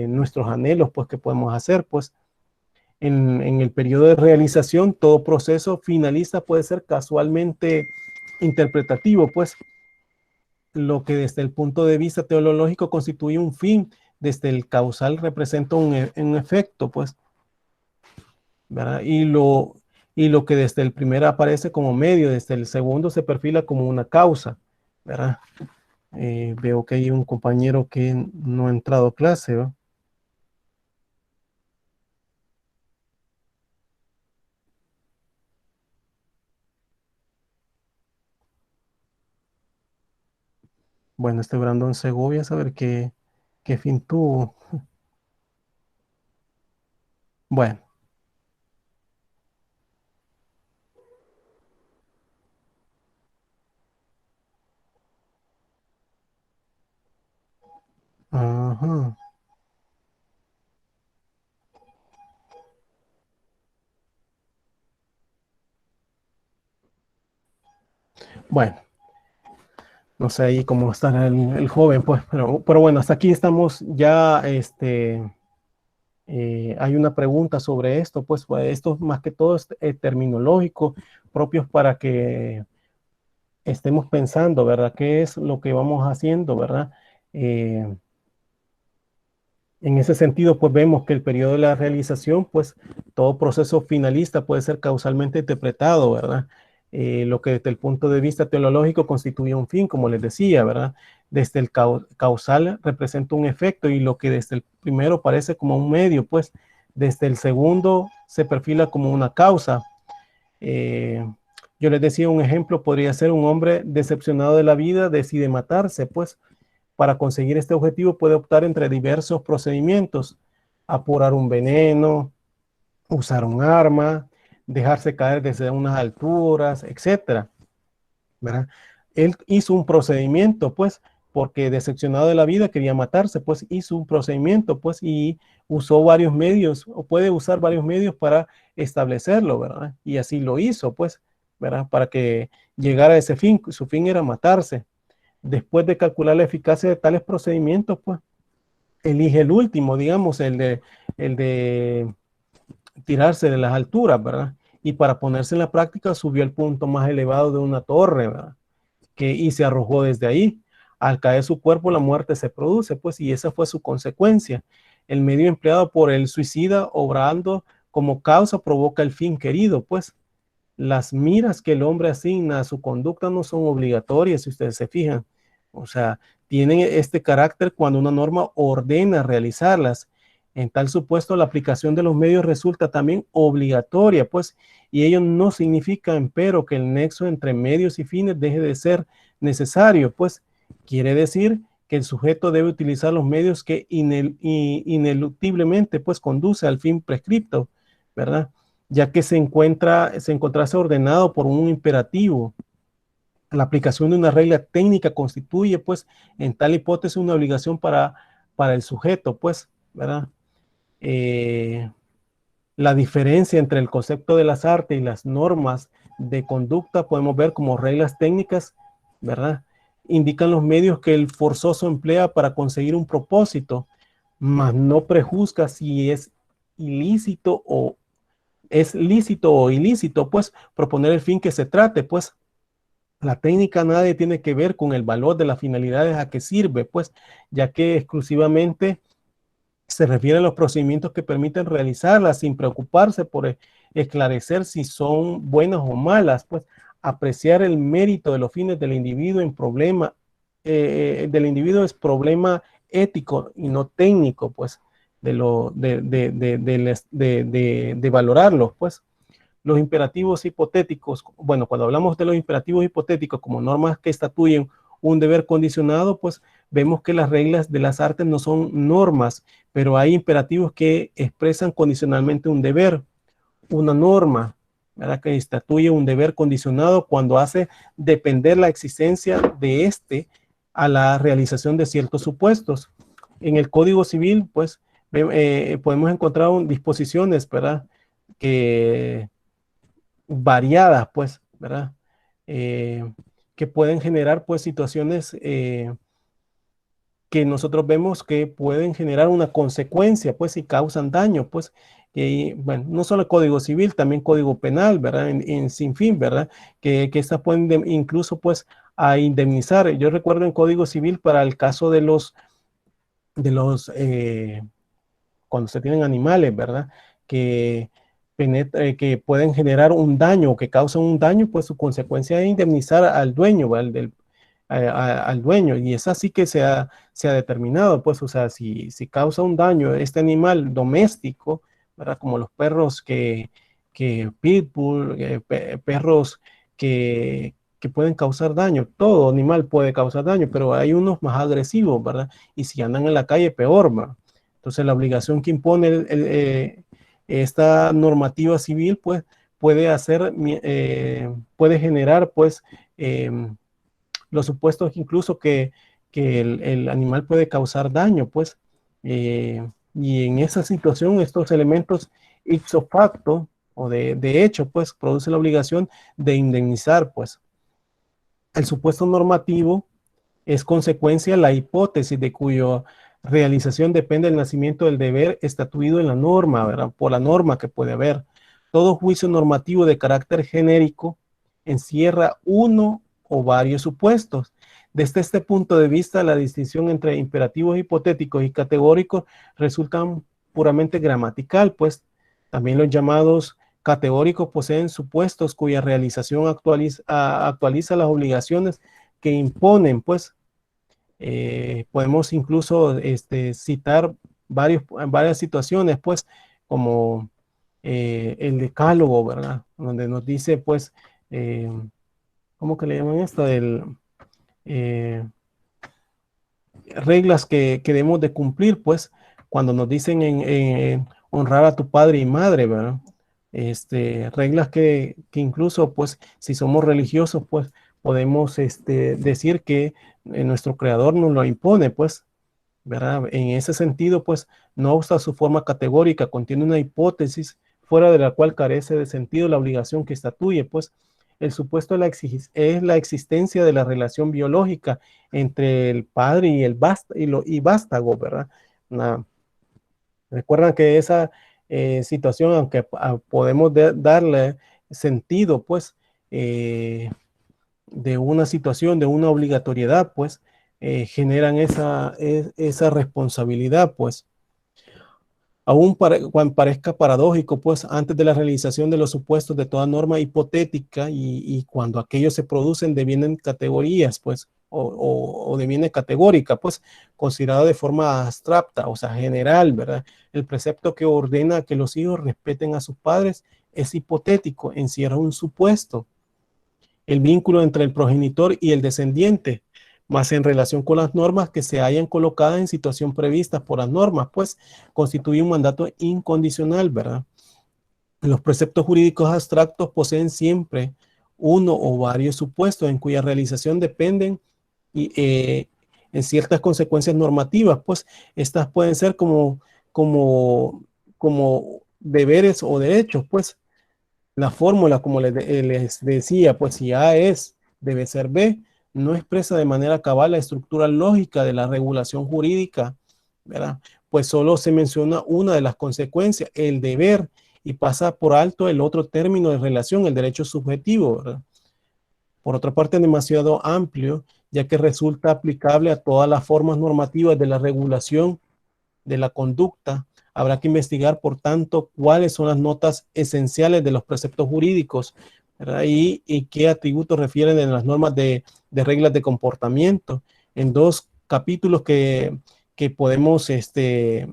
nuestros anhelos, pues que podemos hacer, pues en el periodo de realización, todo proceso finalista puede ser casualmente interpretativo, pues lo que desde el punto de vista teológico constituye un fin, desde el causal representa un efecto, pues, ¿verdad? Y lo que desde el primero aparece como medio, desde el segundo se perfila como una causa, ¿verdad? Veo que hay un compañero que no ha entrado a clase, ¿verdad? Bueno, este Brandon Segovia, a saber qué fin tuvo. Bueno. Ajá. Bueno, no sé ahí cómo estará el joven, pues, pero bueno, hasta aquí estamos ya, hay una pregunta sobre esto, pues esto más que todo es terminológico, propios para que estemos pensando, ¿verdad? ¿Qué es lo que vamos haciendo, ¿verdad? En ese sentido, pues vemos que el periodo de la realización, pues todo proceso finalista puede ser causalmente interpretado, ¿verdad? Lo que desde el punto de vista teológico constituye un fin, como les decía, ¿verdad? Desde el causal representa un efecto y lo que desde el primero parece como un medio, pues desde el segundo se perfila como una causa. Yo les decía, un ejemplo podría ser un hombre decepcionado de la vida, decide matarse, pues para conseguir este objetivo puede optar entre diversos procedimientos: apurar un veneno, usar un arma, dejarse caer desde unas alturas, etcétera, ¿verdad? Él hizo un procedimiento, pues, porque decepcionado de la vida quería matarse, pues hizo un procedimiento, pues, y usó varios medios, o puede usar varios medios para establecerlo, ¿verdad? Y así lo hizo, pues, ¿verdad? Para que llegara a ese fin. Su fin era matarse. Después de calcular la eficacia de tales procedimientos, pues, elige el último, digamos, el de tirarse de las alturas, ¿verdad? Y para ponerse en la práctica subió al punto más elevado de una torre, ¿verdad? Y se arrojó desde ahí. Al caer su cuerpo, la muerte se produce, pues, y esa fue su consecuencia. El medio empleado por el suicida, obrando como causa, provoca el fin querido, pues. Las miras que el hombre asigna a su conducta no son obligatorias, si ustedes se fijan. O sea, tienen este carácter cuando una norma ordena realizarlas. En tal supuesto, la aplicación de los medios resulta también obligatoria, pues, y ello no significa, empero, que el nexo entre medios y fines deje de ser necesario, pues, quiere decir que el sujeto debe utilizar los medios que ineludiblemente, pues, conduce al fin prescripto, ¿verdad? Ya que se encontrase ordenado por un imperativo. La aplicación de una regla técnica constituye, pues, en tal hipótesis una obligación para el sujeto, pues, ¿verdad? La diferencia entre el concepto de las artes y las normas de conducta podemos ver como reglas técnicas, ¿verdad? Indican los medios que el forzoso emplea para conseguir un propósito, mas no prejuzga si es ilícito o lícito o ilícito, pues, proponer el fin que se trate, pues. La técnica nada tiene que ver con el valor de las finalidades a que sirve, pues, ya que exclusivamente se refiere a los procedimientos que permiten realizarlas sin preocuparse por esclarecer si son buenas o malas, pues, apreciar el mérito de los fines del individuo en problema, del individuo es problema ético y no técnico, pues, de valorarlos, pues. Los imperativos hipotéticos, bueno, cuando hablamos de los imperativos hipotéticos como normas que estatuyen un deber condicionado, pues vemos que las reglas de las artes no son normas, pero hay imperativos que expresan condicionalmente un deber, una norma, ¿verdad? Que estatuye un deber condicionado cuando hace depender la existencia de este a la realización de ciertos supuestos. En el Código Civil, pues, podemos encontrar disposiciones, ¿verdad? Que variadas, pues, ¿verdad? Que pueden generar, pues, situaciones que nosotros vemos que pueden generar una consecuencia, pues, y causan daño, pues, bueno, no solo el Código Civil, también Código Penal, ¿verdad? En sin fin, ¿verdad? Que estas pueden incluso, pues, a indemnizar. Yo recuerdo en Código Civil para el caso de cuando se tienen animales, ¿verdad? Que pueden generar un daño, que causan un daño, pues su consecuencia es indemnizar al dueño, al dueño, y es así que se ha determinado, pues, o sea, si causa un daño este animal doméstico, ¿verdad? Como los perros que pitbull, perros que pueden causar daño, todo animal puede causar daño, pero hay unos más agresivos, ¿verdad? Y si andan en la calle, peor, ¿verdad? Entonces, la obligación que impone esta normativa civil, pues, puede generar, pues, los supuestos incluso que el animal puede causar daño, pues, y en esa situación, estos elementos ipso facto, o de hecho, pues, produce la obligación de indemnizar, pues. El supuesto normativo es consecuencia de la hipótesis de cuya realización depende del nacimiento del deber estatuido en la norma, ¿verdad? Por la norma que puede haber. Todo juicio normativo de carácter genérico encierra uno o varios supuestos. Desde este punto de vista, la distinción entre imperativos hipotéticos y categóricos resulta puramente gramatical, pues también los llamados categóricos poseen supuestos cuya realización actualiza las obligaciones que imponen, pues. Podemos incluso citar varias situaciones, pues, como el decálogo, ¿verdad? Donde nos dice, pues, ¿cómo que le llaman esto? Reglas que debemos de cumplir, pues, cuando nos dicen en honrar a tu padre y madre, ¿verdad? Reglas que incluso, pues, si somos religiosos, pues, podemos decir que nuestro creador nos lo impone, pues, ¿verdad? En ese sentido, pues, no usa su forma categórica, contiene una hipótesis fuera de la cual carece de sentido la obligación que estatuye, pues, el supuesto es la existencia de la relación biológica entre el padre y el vástago, ¿verdad? Recuerdan que esa situación, aunque podemos darle sentido, pues, de una situación, de una obligatoriedad, pues, generan esa responsabilidad, pues. Aún cuando parezca paradójico, pues antes de la realización de los supuestos de toda norma hipotética y cuando aquellos se producen devienen categorías, pues, o deviene categórica, pues, considerado de forma abstracta, o sea, general, ¿verdad? El precepto que ordena que los hijos respeten a sus padres es hipotético, encierra un supuesto, el vínculo entre el progenitor y el descendiente, más en relación con las normas que se hayan colocado en situación prevista por las normas, pues constituye un mandato incondicional, ¿verdad? Los preceptos jurídicos abstractos poseen siempre uno o varios supuestos en cuya realización dependen en ciertas consecuencias normativas, pues estas pueden ser como deberes o derechos, pues la fórmula, como les decía, pues si A es, debe ser B, no expresa de manera cabal la estructura lógica de la regulación jurídica, ¿verdad? Pues solo se menciona una de las consecuencias, el deber, y pasa por alto el otro término de relación, el derecho subjetivo, ¿verdad? Por otra parte, es demasiado amplio, ya que resulta aplicable a todas las formas normativas de la regulación de la conducta. Habrá que investigar, por tanto, cuáles son las notas esenciales de los preceptos jurídicos, ¿verdad? Y qué atributos refieren en las normas de reglas de comportamiento. En dos capítulos que podemos,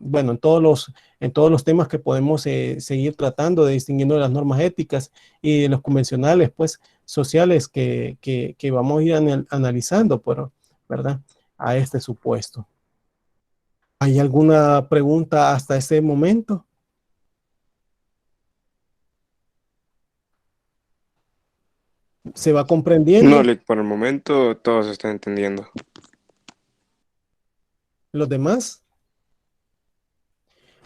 bueno, en todos los temas que podemos seguir tratando de distinguiendo las normas éticas y de los convencionales, pues, sociales que vamos a ir analizando, pero, ¿verdad? A este supuesto. ¿Hay alguna pregunta hasta ese momento? ¿Se va comprendiendo? No, Lick, por el momento todo se está entendiendo. ¿Los demás?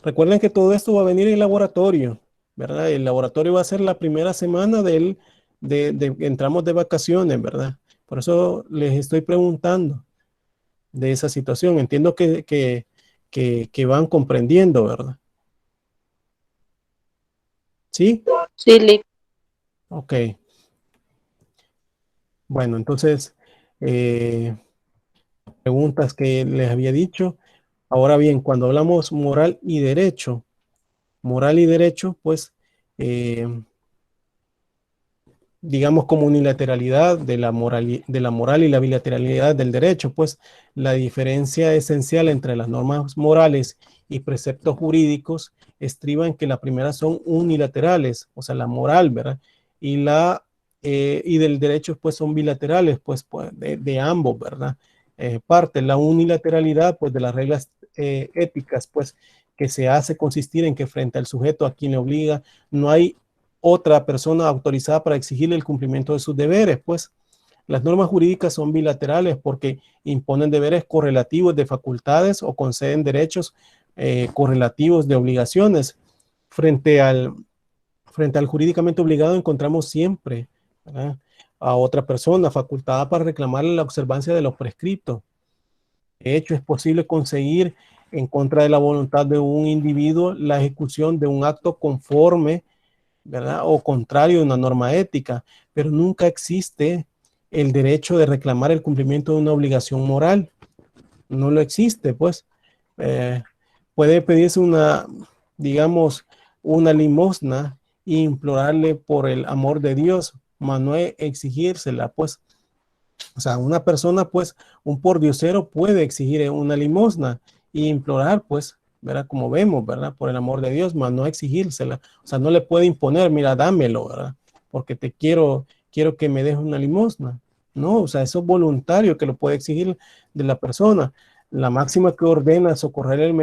Recuerden que todo esto va a venir en laboratorio, ¿verdad? El laboratorio va a ser la primera semana de entramos de vacaciones, ¿verdad? Por eso les estoy preguntando de esa situación. Entiendo que van comprendiendo, ¿verdad? ¿Sí? Sí, Lick. Ok. Bueno, entonces, preguntas que les había dicho. Ahora bien, cuando hablamos moral y derecho, pues, digamos como unilateralidad de la moral y la bilateralidad del derecho, pues la diferencia esencial entre las normas morales y preceptos jurídicos estriba en que la primera son unilaterales, o sea, la moral, ¿verdad? Y del derecho, pues, son bilaterales, pues de ambos, ¿verdad? Parte la unilateralidad, pues, de las reglas éticas, pues, que se hace consistir en que frente al sujeto a quien le obliga, no hay otra persona autorizada para exigirle el cumplimiento de sus deberes, pues. Las normas jurídicas son bilaterales porque imponen deberes correlativos de facultades o conceden derechos correlativos de obligaciones. Frente al jurídicamente obligado encontramos siempre, ¿verdad?, a otra persona facultada para reclamarle la observancia de los prescriptos. De hecho, es posible conseguir en contra de la voluntad de un individuo la ejecución de un acto conforme, ¿verdad?, o contrario de una norma ética, pero nunca existe el derecho de reclamar el cumplimiento de una obligación moral. No lo existe, pues. Puede pedirse digamos, una limosna e implorarle por el amor de Dios, mas no exigírsela, pues. O sea, una persona, pues, un pordiosero puede exigir una limosna e implorar, pues, ¿verdad? Como vemos, ¿verdad? Por el amor de Dios, mas no exigírsela. O sea, no le puede imponer, mira, dámelo, ¿verdad? Porque quiero que me dejes una limosna. No, o sea, eso es voluntario que lo puede exigir de la persona. La máxima que ordena socorrer el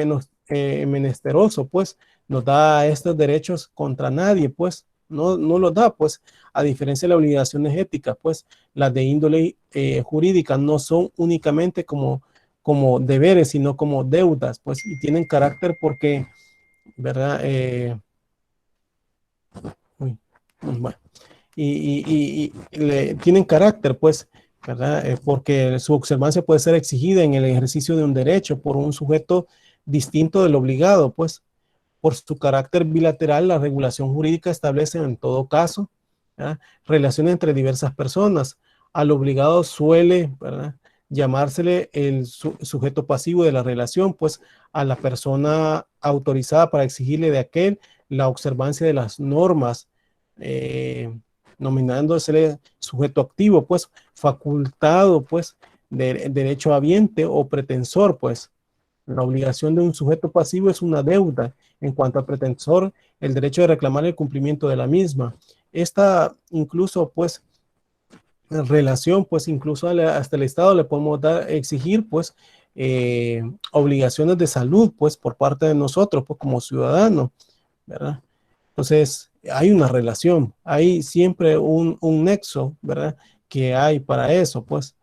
menesteroso, pues, nos da estos derechos contra nadie, pues, no los da, pues, a diferencia de las obligaciones éticas, pues, las de índole jurídica no son únicamente como deberes, sino como deudas, pues, y tienen carácter porque, ¿verdad? Bueno, tienen carácter, pues, ¿verdad? Porque su observancia puede ser exigida en el ejercicio de un derecho por un sujeto distinto del obligado, pues, por su carácter bilateral, la regulación jurídica establece en todo caso, ¿verdad?, relaciones entre diversas personas. Al obligado suele, ¿verdad?, llamársele el sujeto pasivo de la relación, pues a la persona autorizada para exigirle de aquel la observancia de las normas, nominándose sujeto activo, pues facultado, pues derecho habiente o pretensor, pues. La obligación de un sujeto pasivo es una deuda. En cuanto al pretensor, el derecho de reclamar el cumplimiento de la misma. Esta incluso, pues, relación, pues, incluso hasta el Estado le podemos exigir, pues, obligaciones de salud, pues, por parte de nosotros, pues, como ciudadanos, ¿verdad? Entonces, hay una relación, hay siempre un nexo, ¿verdad?, que hay para eso, pues.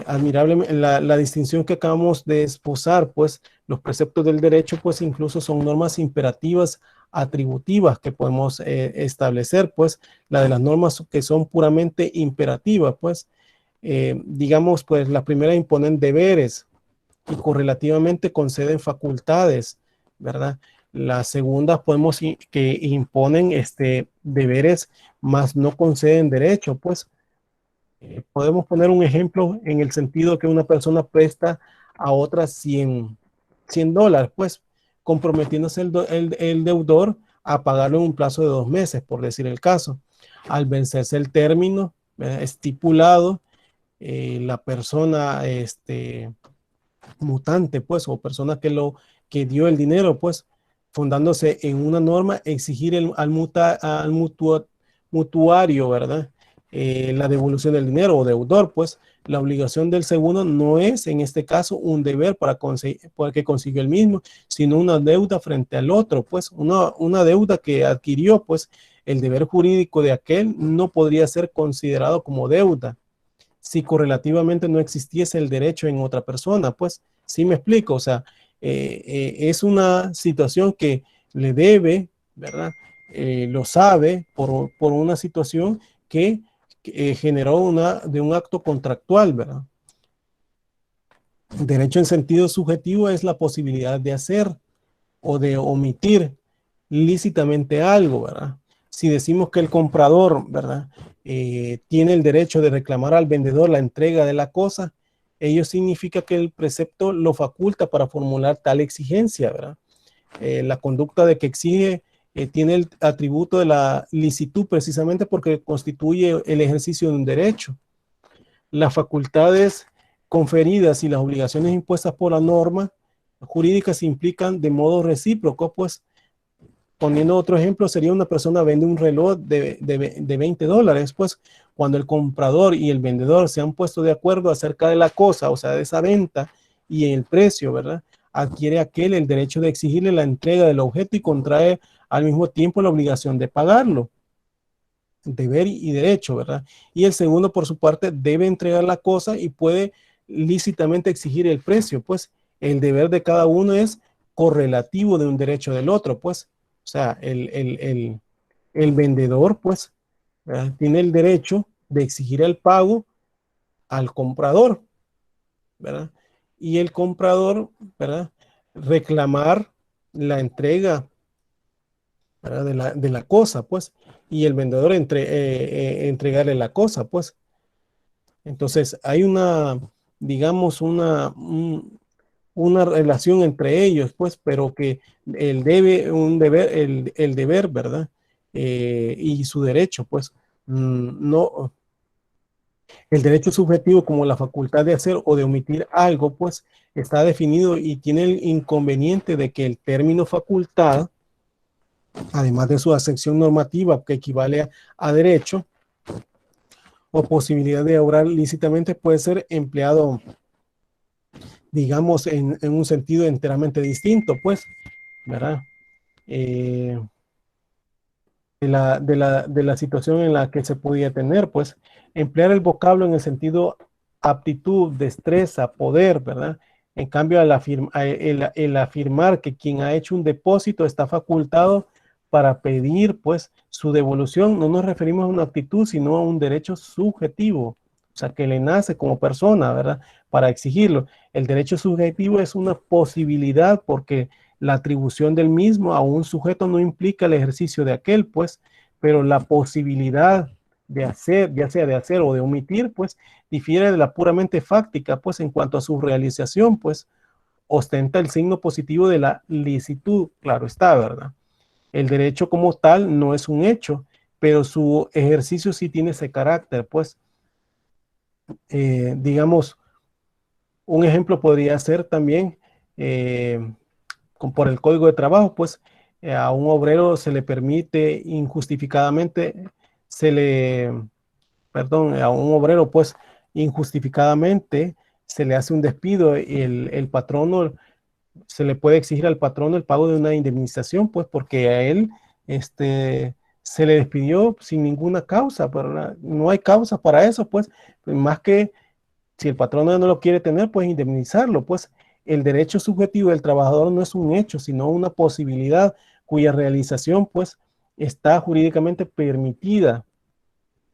Admirable la distinción que acabamos de esbozar, pues los preceptos del derecho, pues incluso son normas imperativas atributivas que podemos establecer, pues la de las normas que son puramente imperativas, pues digamos, pues la primera imponen deberes y correlativamente conceden facultades, ¿verdad? Las segundas podemos que imponen deberes, más no conceden derecho, pues. Podemos poner un ejemplo en el sentido que una persona presta a otra $100, pues comprometiéndose el deudor a pagarlo en un plazo de 2 meses, por decir el caso. Al vencerse el término estipulado, la persona mutante, pues, o persona que dio el dinero, pues, fundándose en una norma, exigir al mutuario, ¿verdad?, la devolución del dinero o deudor, pues la obligación del segundo no es en este caso un deber para que consiguió el mismo, sino una deuda frente al otro, pues una deuda que adquirió, pues el deber jurídico de aquel no podría ser considerado como deuda si correlativamente no existiese el derecho en otra persona, pues sí me explico, o sea, es una situación que le debe, ¿verdad? Lo sabe por una situación que generó de un acto contractual, ¿verdad? Derecho en sentido subjetivo es la posibilidad de hacer o de omitir lícitamente algo, ¿verdad? Si decimos que el comprador, ¿verdad?, tiene el derecho de reclamar al vendedor la entrega de la cosa, ello significa que el precepto lo faculta para formular tal exigencia, ¿verdad? La conducta de que exige tiene el atributo de la licitud precisamente porque constituye el ejercicio de un derecho. Las facultades conferidas y las obligaciones impuestas por la norma jurídica se implican de modo recíproco, pues poniendo otro ejemplo, sería una persona vende un reloj de $20, pues cuando el comprador y el vendedor se han puesto de acuerdo acerca de la cosa, o sea, de esa venta y el precio, ¿verdad?, adquiere aquel el derecho de exigirle la entrega del objeto y contrae al mismo tiempo la obligación de pagarlo. Deber y derecho, ¿verdad? Y el segundo, por su parte, debe entregar la cosa y puede lícitamente exigir el precio, pues el deber de cada uno es correlativo de un derecho del otro, pues, o sea, el vendedor, pues, ¿verdad?, tiene el derecho de exigir el pago al comprador, ¿verdad? Y el comprador, ¿verdad?, reclamar la entrega, ¿verdad?, de la cosa, pues, y el vendedor entregarle la cosa, pues. Entonces, hay digamos, una relación entre ellos, pues, pero que el deber, ¿verdad?, y su derecho, pues, no, el derecho subjetivo como la facultad de hacer o de omitir algo, pues, está definido y tiene el inconveniente de que el término facultad, además de su acepción normativa que equivale a derecho o posibilidad de obrar lícitamente, puede ser empleado, digamos, en un sentido enteramente distinto, pues, ¿verdad? de la situación en la que se podía tener, pues emplear el vocablo en el sentido aptitud, destreza, poder, ¿verdad? En cambio, el afirmar que quien ha hecho un depósito está facultado para pedir, pues, su devolución, no nos referimos a una actitud, sino a un derecho subjetivo, o sea, que le nace como persona, ¿verdad? Para exigirlo. El derecho subjetivo es una posibilidad porque la atribución del mismo a un sujeto no implica el ejercicio de aquel, pues, pero la posibilidad de hacer, ya sea de hacer o de omitir, pues, difiere de la puramente fáctica, pues, en cuanto a su realización, pues, ostenta el signo positivo de la licitud, claro está, ¿verdad? El derecho como tal no es un hecho, pero su ejercicio sí tiene ese carácter, pues, digamos, un ejemplo podría ser también, por el Código de Trabajo, pues a un obrero se le permite injustificadamente, a un obrero pues injustificadamente se le hace un despido y el patrono, se le puede exigir al patrono el pago de una indemnización, pues porque a él se le despidió sin ninguna causa, pero no hay causa para eso, pues más que si el patrono no lo quiere tener, pues indemnizarlo, pues el derecho subjetivo del trabajador no es un hecho, sino una posibilidad cuya realización pues está jurídicamente permitida,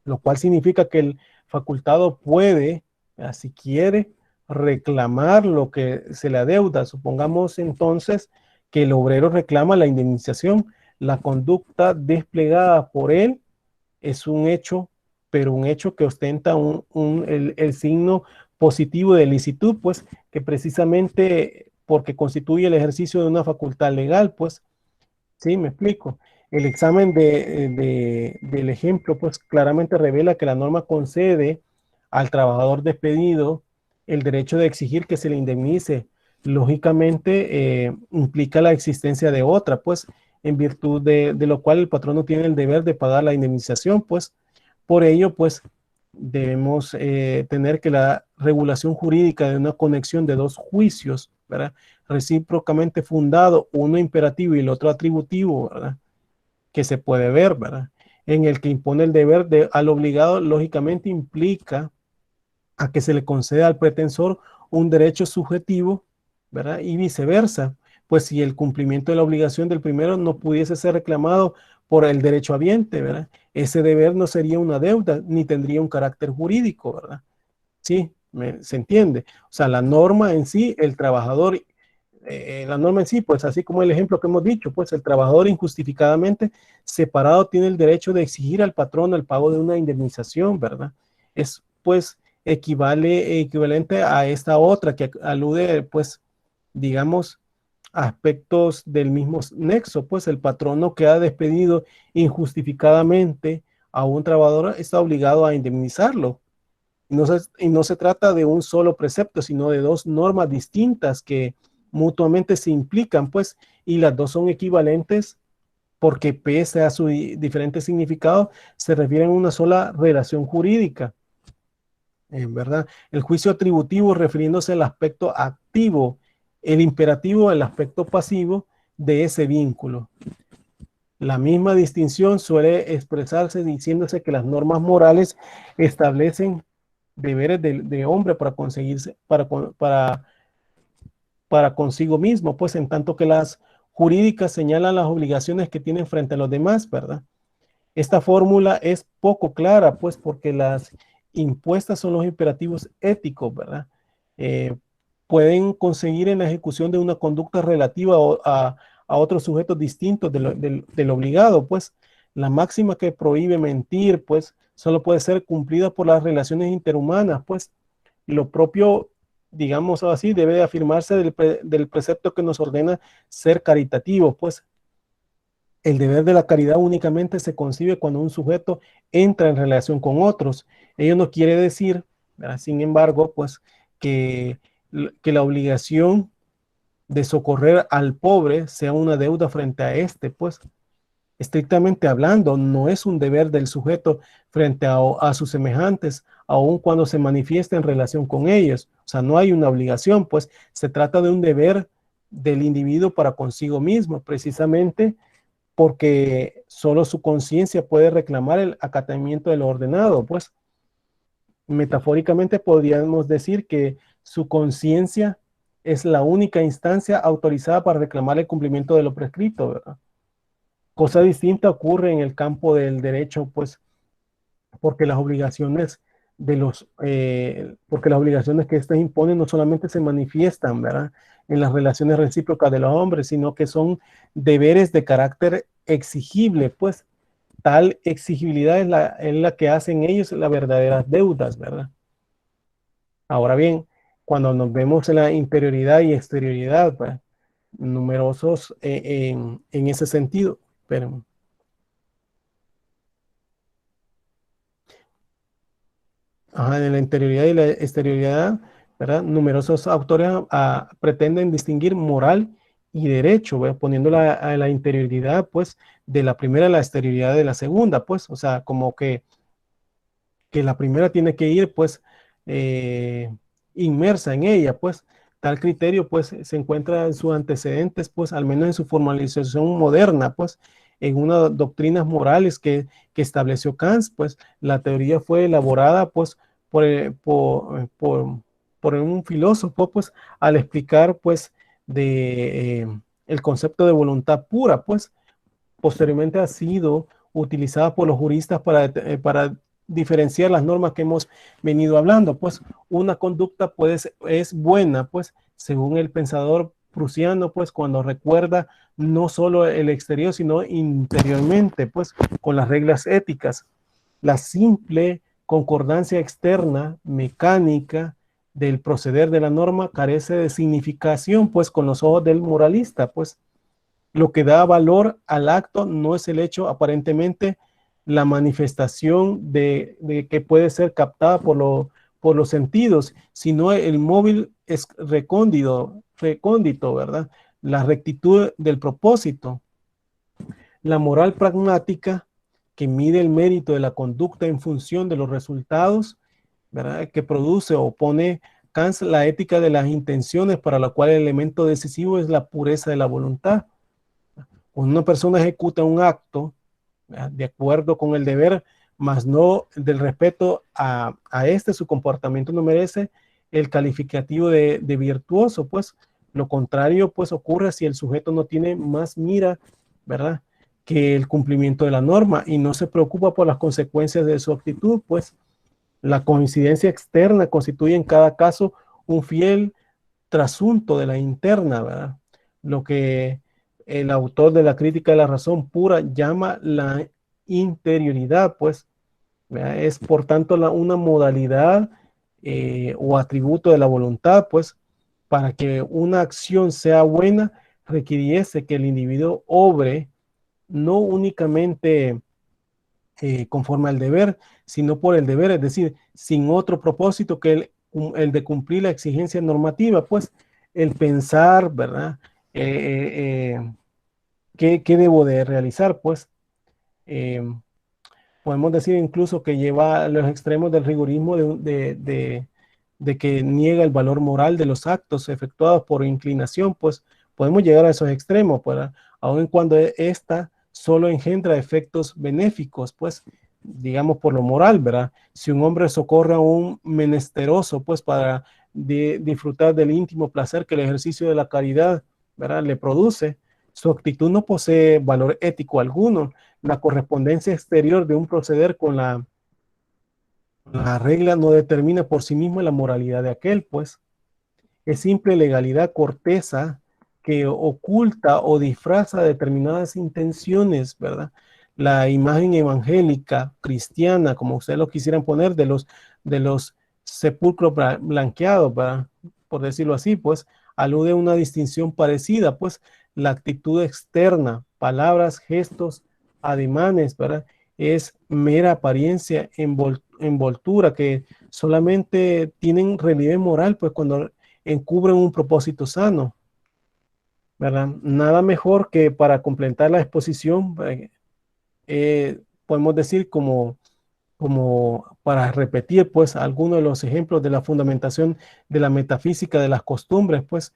lo cual significa que el facultado puede, si quiere, reclamar lo que se le adeuda. Supongamos entonces que el obrero reclama la indemnización. La conducta desplegada por él es un hecho, pero un hecho que ostenta el signo positivo de licitud, pues que precisamente porque constituye el ejercicio de una facultad legal, pues, sí, me explico. El examen del ejemplo, pues claramente revela que la norma concede al trabajador despedido el derecho de exigir que se le indemnice. Lógicamente, implica la existencia de otra, pues, en virtud de lo cual el patrono tiene el deber de pagar la indemnización, pues, por ello, pues, debemos tener que la regulación jurídica de una conexión de dos juicios, ¿verdad? Recíprocamente fundado, uno imperativo y el otro atributivo, ¿verdad? Que se puede ver, ¿verdad? En el que impone el deber al obligado, lógicamente implica a que se le conceda al pretensor un derecho subjetivo, ¿verdad? Y viceversa, pues si el cumplimiento de la obligación del primero no pudiese ser reclamado por el derecho habiente, ¿verdad? Ese deber no sería una deuda ni tendría un carácter jurídico, ¿verdad? Sí, se entiende. O sea, la norma en sí, el trabajador, la norma en sí, pues así como el ejemplo que hemos dicho, pues el trabajador injustificadamente separado tiene el derecho de exigir al patrón el pago de una indemnización, ¿verdad? Es pues equivalente a esta otra que alude, pues, digamos, aspectos del mismo nexo, pues el patrono que ha despedido injustificadamente a un trabajador está obligado a indemnizarlo. Y no se trata de un solo precepto, sino de dos normas distintas que mutuamente se implican, pues, y las dos son equivalentes porque pese a su diferente significado, se refieren a una sola relación jurídica. ¿Verdad? El juicio atributivo refiriéndose al aspecto activo, el imperativo el aspecto pasivo de ese vínculo. La misma distinción suele expresarse diciéndose que las normas morales establecen deberes de hombre para conseguirse, para consigo mismo, pues en tanto que las jurídicas señalan las obligaciones que tienen frente a los demás, ¿verdad? Esta fórmula es poco clara, pues porque las impuestas son los imperativos éticos, ¿verdad? Pueden conseguir en la ejecución de una conducta relativa a otros sujetos distintos del obligado, pues la máxima que prohíbe mentir, pues solo puede ser cumplida por las relaciones interhumanas, pues lo propio, digamos así, debe de afirmarse del precepto que nos ordena ser caritativos, pues el deber de la caridad únicamente se concibe cuando un sujeto entra en relación con otros. Ello no quiere decir, sin embargo, pues que la obligación de socorrer al pobre sea una deuda frente a este, pues estrictamente hablando, no es un deber del sujeto frente a sus semejantes, aun cuando se manifiesta en relación con ellos. O sea, no hay una obligación, pues se trata de un deber del individuo para consigo mismo, precisamente porque solo su conciencia puede reclamar el acatamiento de lo ordenado, pues metafóricamente podríamos decir que su conciencia es la única instancia autorizada para reclamar el cumplimiento de lo prescrito, ¿verdad? Cosa distinta ocurre en el campo del derecho, pues, porque las obligaciones porque las obligaciones que éstas imponen no solamente se manifiestan, ¿verdad?, en las relaciones recíprocas de los hombres, sino que son deberes de carácter exigible, pues, tal exigibilidad es la que hacen ellos las verdaderas deudas, ¿verdad? Ahora bien, cuando nos vemos en la interioridad y exterioridad, pues, numerosos en ese sentido, pero en la interioridad y la exterioridad, ¿verdad? Numerosos autores pretenden distinguir moral y derecho, ¿verdad? Poniendo a la interioridad, pues, de la primera a la exterioridad de la segunda, pues, o sea, como que la primera tiene que ir, pues, inmersa en ella, pues. Tal criterio, pues, se encuentra en sus antecedentes, pues, al menos en su formalización moderna, pues, en unas doctrinas morales que estableció Kant, pues. La teoría fue elaborada, pues, por un filósofo, pues, al explicar, pues, el concepto de voluntad pura, pues. Posteriormente ha sido utilizada por los juristas para diferenciar las normas que hemos venido hablando. Pues una conducta es buena, pues, según el pensador prusiano, pues, cuando recuerda no solo el exterior, sino interiormente, pues, con las reglas éticas. La simple concordancia externa, mecánica, del proceder de la norma carece de significación, pues, con los ojos del moralista, pues. Lo que da valor al acto no es el hecho, aparentemente, la manifestación de que puede ser captada por los sentidos, sino el móvil es recóndito, ¿verdad? La rectitud del propósito. La moral pragmática, que mide el mérito de la conducta en función de los resultados, ¿verdad?, que produce o pone Kant la ética de las intenciones, para la cual el elemento decisivo es la pureza de la voluntad. Cuando una persona ejecuta un acto, ¿verdad?, de acuerdo con el deber, más no del respeto a su comportamiento no merece el calificativo de virtuoso, pues. Lo contrario, pues, ocurre si el sujeto no tiene más mira, ¿verdad?, que el cumplimiento de la norma y no se preocupa por las consecuencias de su actitud, pues. La coincidencia externa constituye en cada caso un fiel trasunto de la interna, ¿verdad? Lo que el autor de la crítica de la razón pura llama la interioridad, pues, ¿verdad? Es por tanto una modalidad o atributo de la voluntad, pues. Para que una acción sea buena, requiriese que el individuo obre no únicamente conforme al deber, sino por el deber, es decir, sin otro propósito que el de cumplir la exigencia normativa, pues, el pensar, ¿verdad? ¿Qué debo de realizar? Pues podemos decir incluso que lleva a los extremos del rigorismo de que niega el valor moral de los actos efectuados por inclinación, pues podemos llegar a esos extremos, pues, aun cuando esta solo engendra efectos benéficos, pues, digamos por lo moral, ¿verdad? Si un hombre socorre a un menesteroso, pues, para disfrutar del íntimo placer que el ejercicio de la caridad, ¿verdad?, le produce, su actitud no posee valor ético alguno. La correspondencia exterior de un proceder con la regla no determina por sí misma la moralidad de aquel, pues. Es simple legalidad cortesa que oculta o disfraza determinadas intenciones, ¿verdad? La imagen evangélica, cristiana, como ustedes lo quisieran poner, de los sepulcros blanqueados, ¿verdad?, por decirlo así, pues, alude a una distinción parecida, pues. La actitud externa, palabras, gestos, ademanes, ¿verdad?, es mera apariencia, envoltura, que solamente tienen relieve moral, pues, cuando encubren un propósito sano, ¿verdad? Nada mejor que para completar la exposición, podemos decir como para repetir, pues, algunos de los ejemplos de la fundamentación de la metafísica de las costumbres, pues,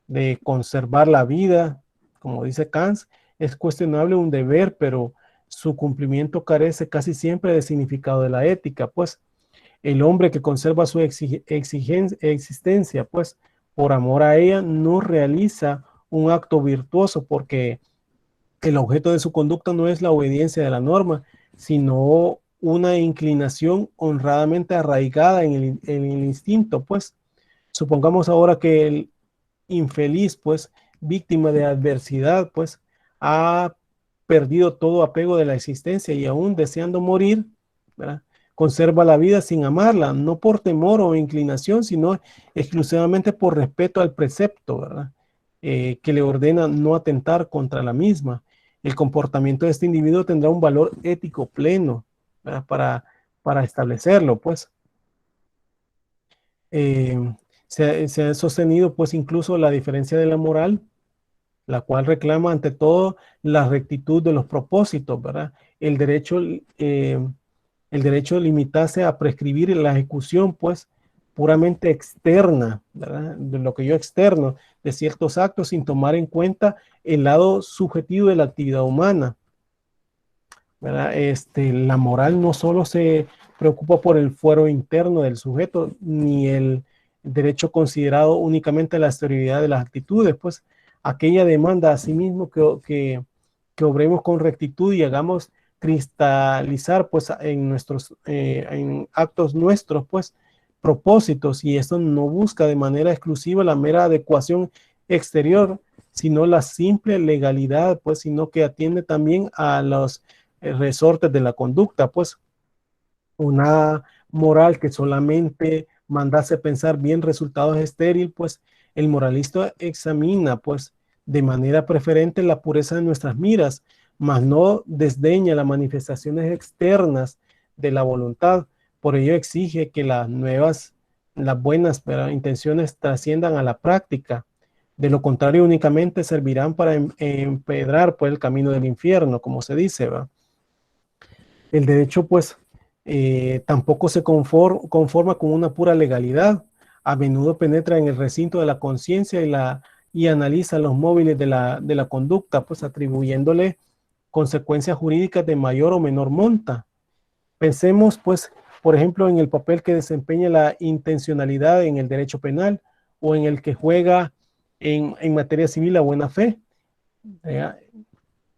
de conservar la vida, como dice Kant, es cuestionable un deber, pero su cumplimiento carece casi siempre del significado de la ética, pues el hombre que conserva su existencia, pues por amor a ella, no realiza un acto virtuoso porque el objeto de su conducta no es la obediencia de la norma, sino una inclinación honradamente arraigada en el instinto, pues. Supongamos ahora que el infeliz, pues, víctima de adversidad, pues, ha perdido todo apego de la existencia y aún deseando morir, ¿verdad? Conserva la vida sin amarla, no por temor o inclinación, sino exclusivamente por respeto al precepto, ¿verdad? Que le ordena no atentar contra la misma. El comportamiento de este individuo tendrá un valor ético pleno, ¿verdad? Para establecerlo, pues. Se ha sostenido, pues, incluso la diferencia de la moral, la cual reclama ante todo la rectitud de los propósitos, ¿verdad? El derecho limitase a prescribir la ejecución, pues, puramente externa, ¿verdad? De lo que yo externo, de ciertos actos sin tomar en cuenta el lado subjetivo de la actividad humana, ¿verdad? La moral no solo se preocupa por el fuero interno del sujeto, ni el derecho considerado únicamente la exterioridad de las actitudes, pues aquella demanda a sí mismo que obremos con rectitud y hagamos cristalizar pues en actos nuestros pues propósitos, y esto no busca de manera exclusiva la mera adecuación exterior, sino la simple legalidad, pues, sino que atiende también a los resortes de la conducta, pues una moral que solamente mandase pensar bien resultados estéril, pues el moralista examina pues de manera preferente la pureza de nuestras miras, mas no desdeña las manifestaciones externas de la voluntad. Por ello exige que las buenas intenciones trasciendan a la práctica. De lo contrario, únicamente servirán para empedrar pues el camino del infierno, como se dice, ¿va? El derecho, pues, tampoco se conforma con una pura legalidad. A menudo penetra en el recinto de la conciencia y analiza los móviles de la conducta, pues atribuyéndole consecuencias jurídicas de mayor o menor monta. Pensemos, pues, por ejemplo, en el papel que desempeña la intencionalidad en el derecho penal o en el que juega en materia civil la buena fe.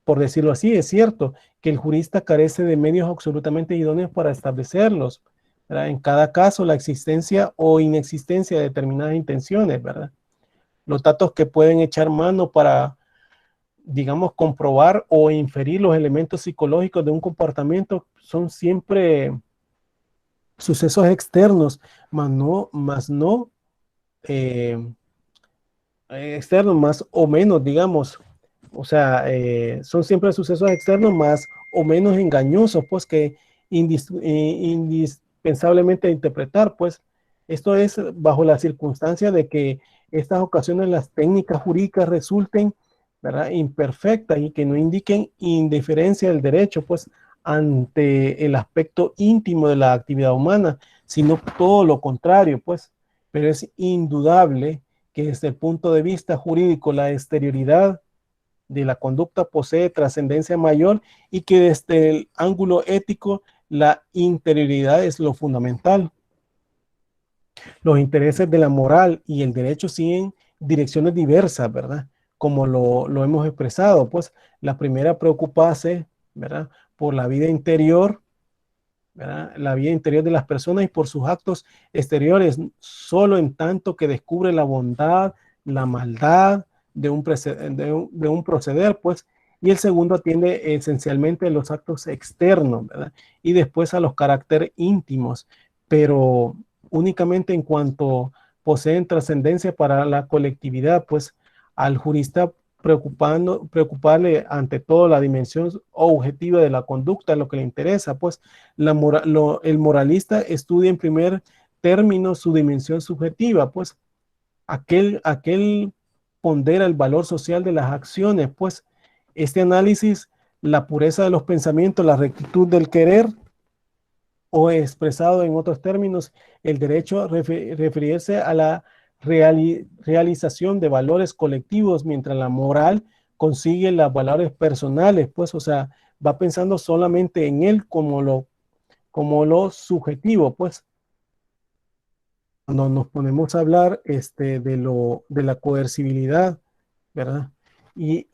Por decirlo así, es cierto que el jurista carece de medios absolutamente idóneos para establecerlos, ¿verdad? En cada caso, la existencia o inexistencia de determinadas intenciones, ¿verdad? Los datos que pueden echar mano para, digamos, comprobar o inferir los elementos psicológicos de un comportamiento son siempre sucesos externos, más no externos, más o menos, digamos. O sea, son siempre sucesos externos más o menos engañosos, pues que indispensablemente interpretar, pues esto es bajo la circunstancia de que estas ocasiones las técnicas jurídicas resulten, ¿verdad?, imperfectas y que no indiquen indiferencia del derecho, pues ante el aspecto íntimo de la actividad humana, sino todo lo contrario, pues. Pero es indudable que desde el punto de vista jurídico la exterioridad de la conducta posee trascendencia mayor y que desde el ángulo ético la interioridad es lo fundamental. Los intereses de la moral y el derecho siguen direcciones diversas, ¿verdad? Como lo hemos expresado, pues la primera preocuparse, ¿verdad?, por la vida interior, ¿verdad?, la vida interior de las personas y por sus actos exteriores, solo en tanto que descubre la bondad, la maldad de un proceder, pues, y el segundo atiende esencialmente a los actos externos, ¿verdad?, y después a los caracteres íntimos, pero únicamente en cuanto poseen trascendencia para la colectividad, pues al jurista preocuparle ante todo la dimensión objetiva de la conducta, lo que le interesa, pues el moralista estudia en primer término su dimensión subjetiva, pues aquel pondera el valor social de las acciones, pues este análisis, la pureza de los pensamientos, la rectitud del querer, o expresado en otros términos, el derecho a referirse a la realización de valores colectivos, mientras la moral consigue los valores personales, pues, o sea, va pensando solamente en él como lo subjetivo, pues. Cuando nos ponemos a hablar de la coercibilidad, ¿verdad? E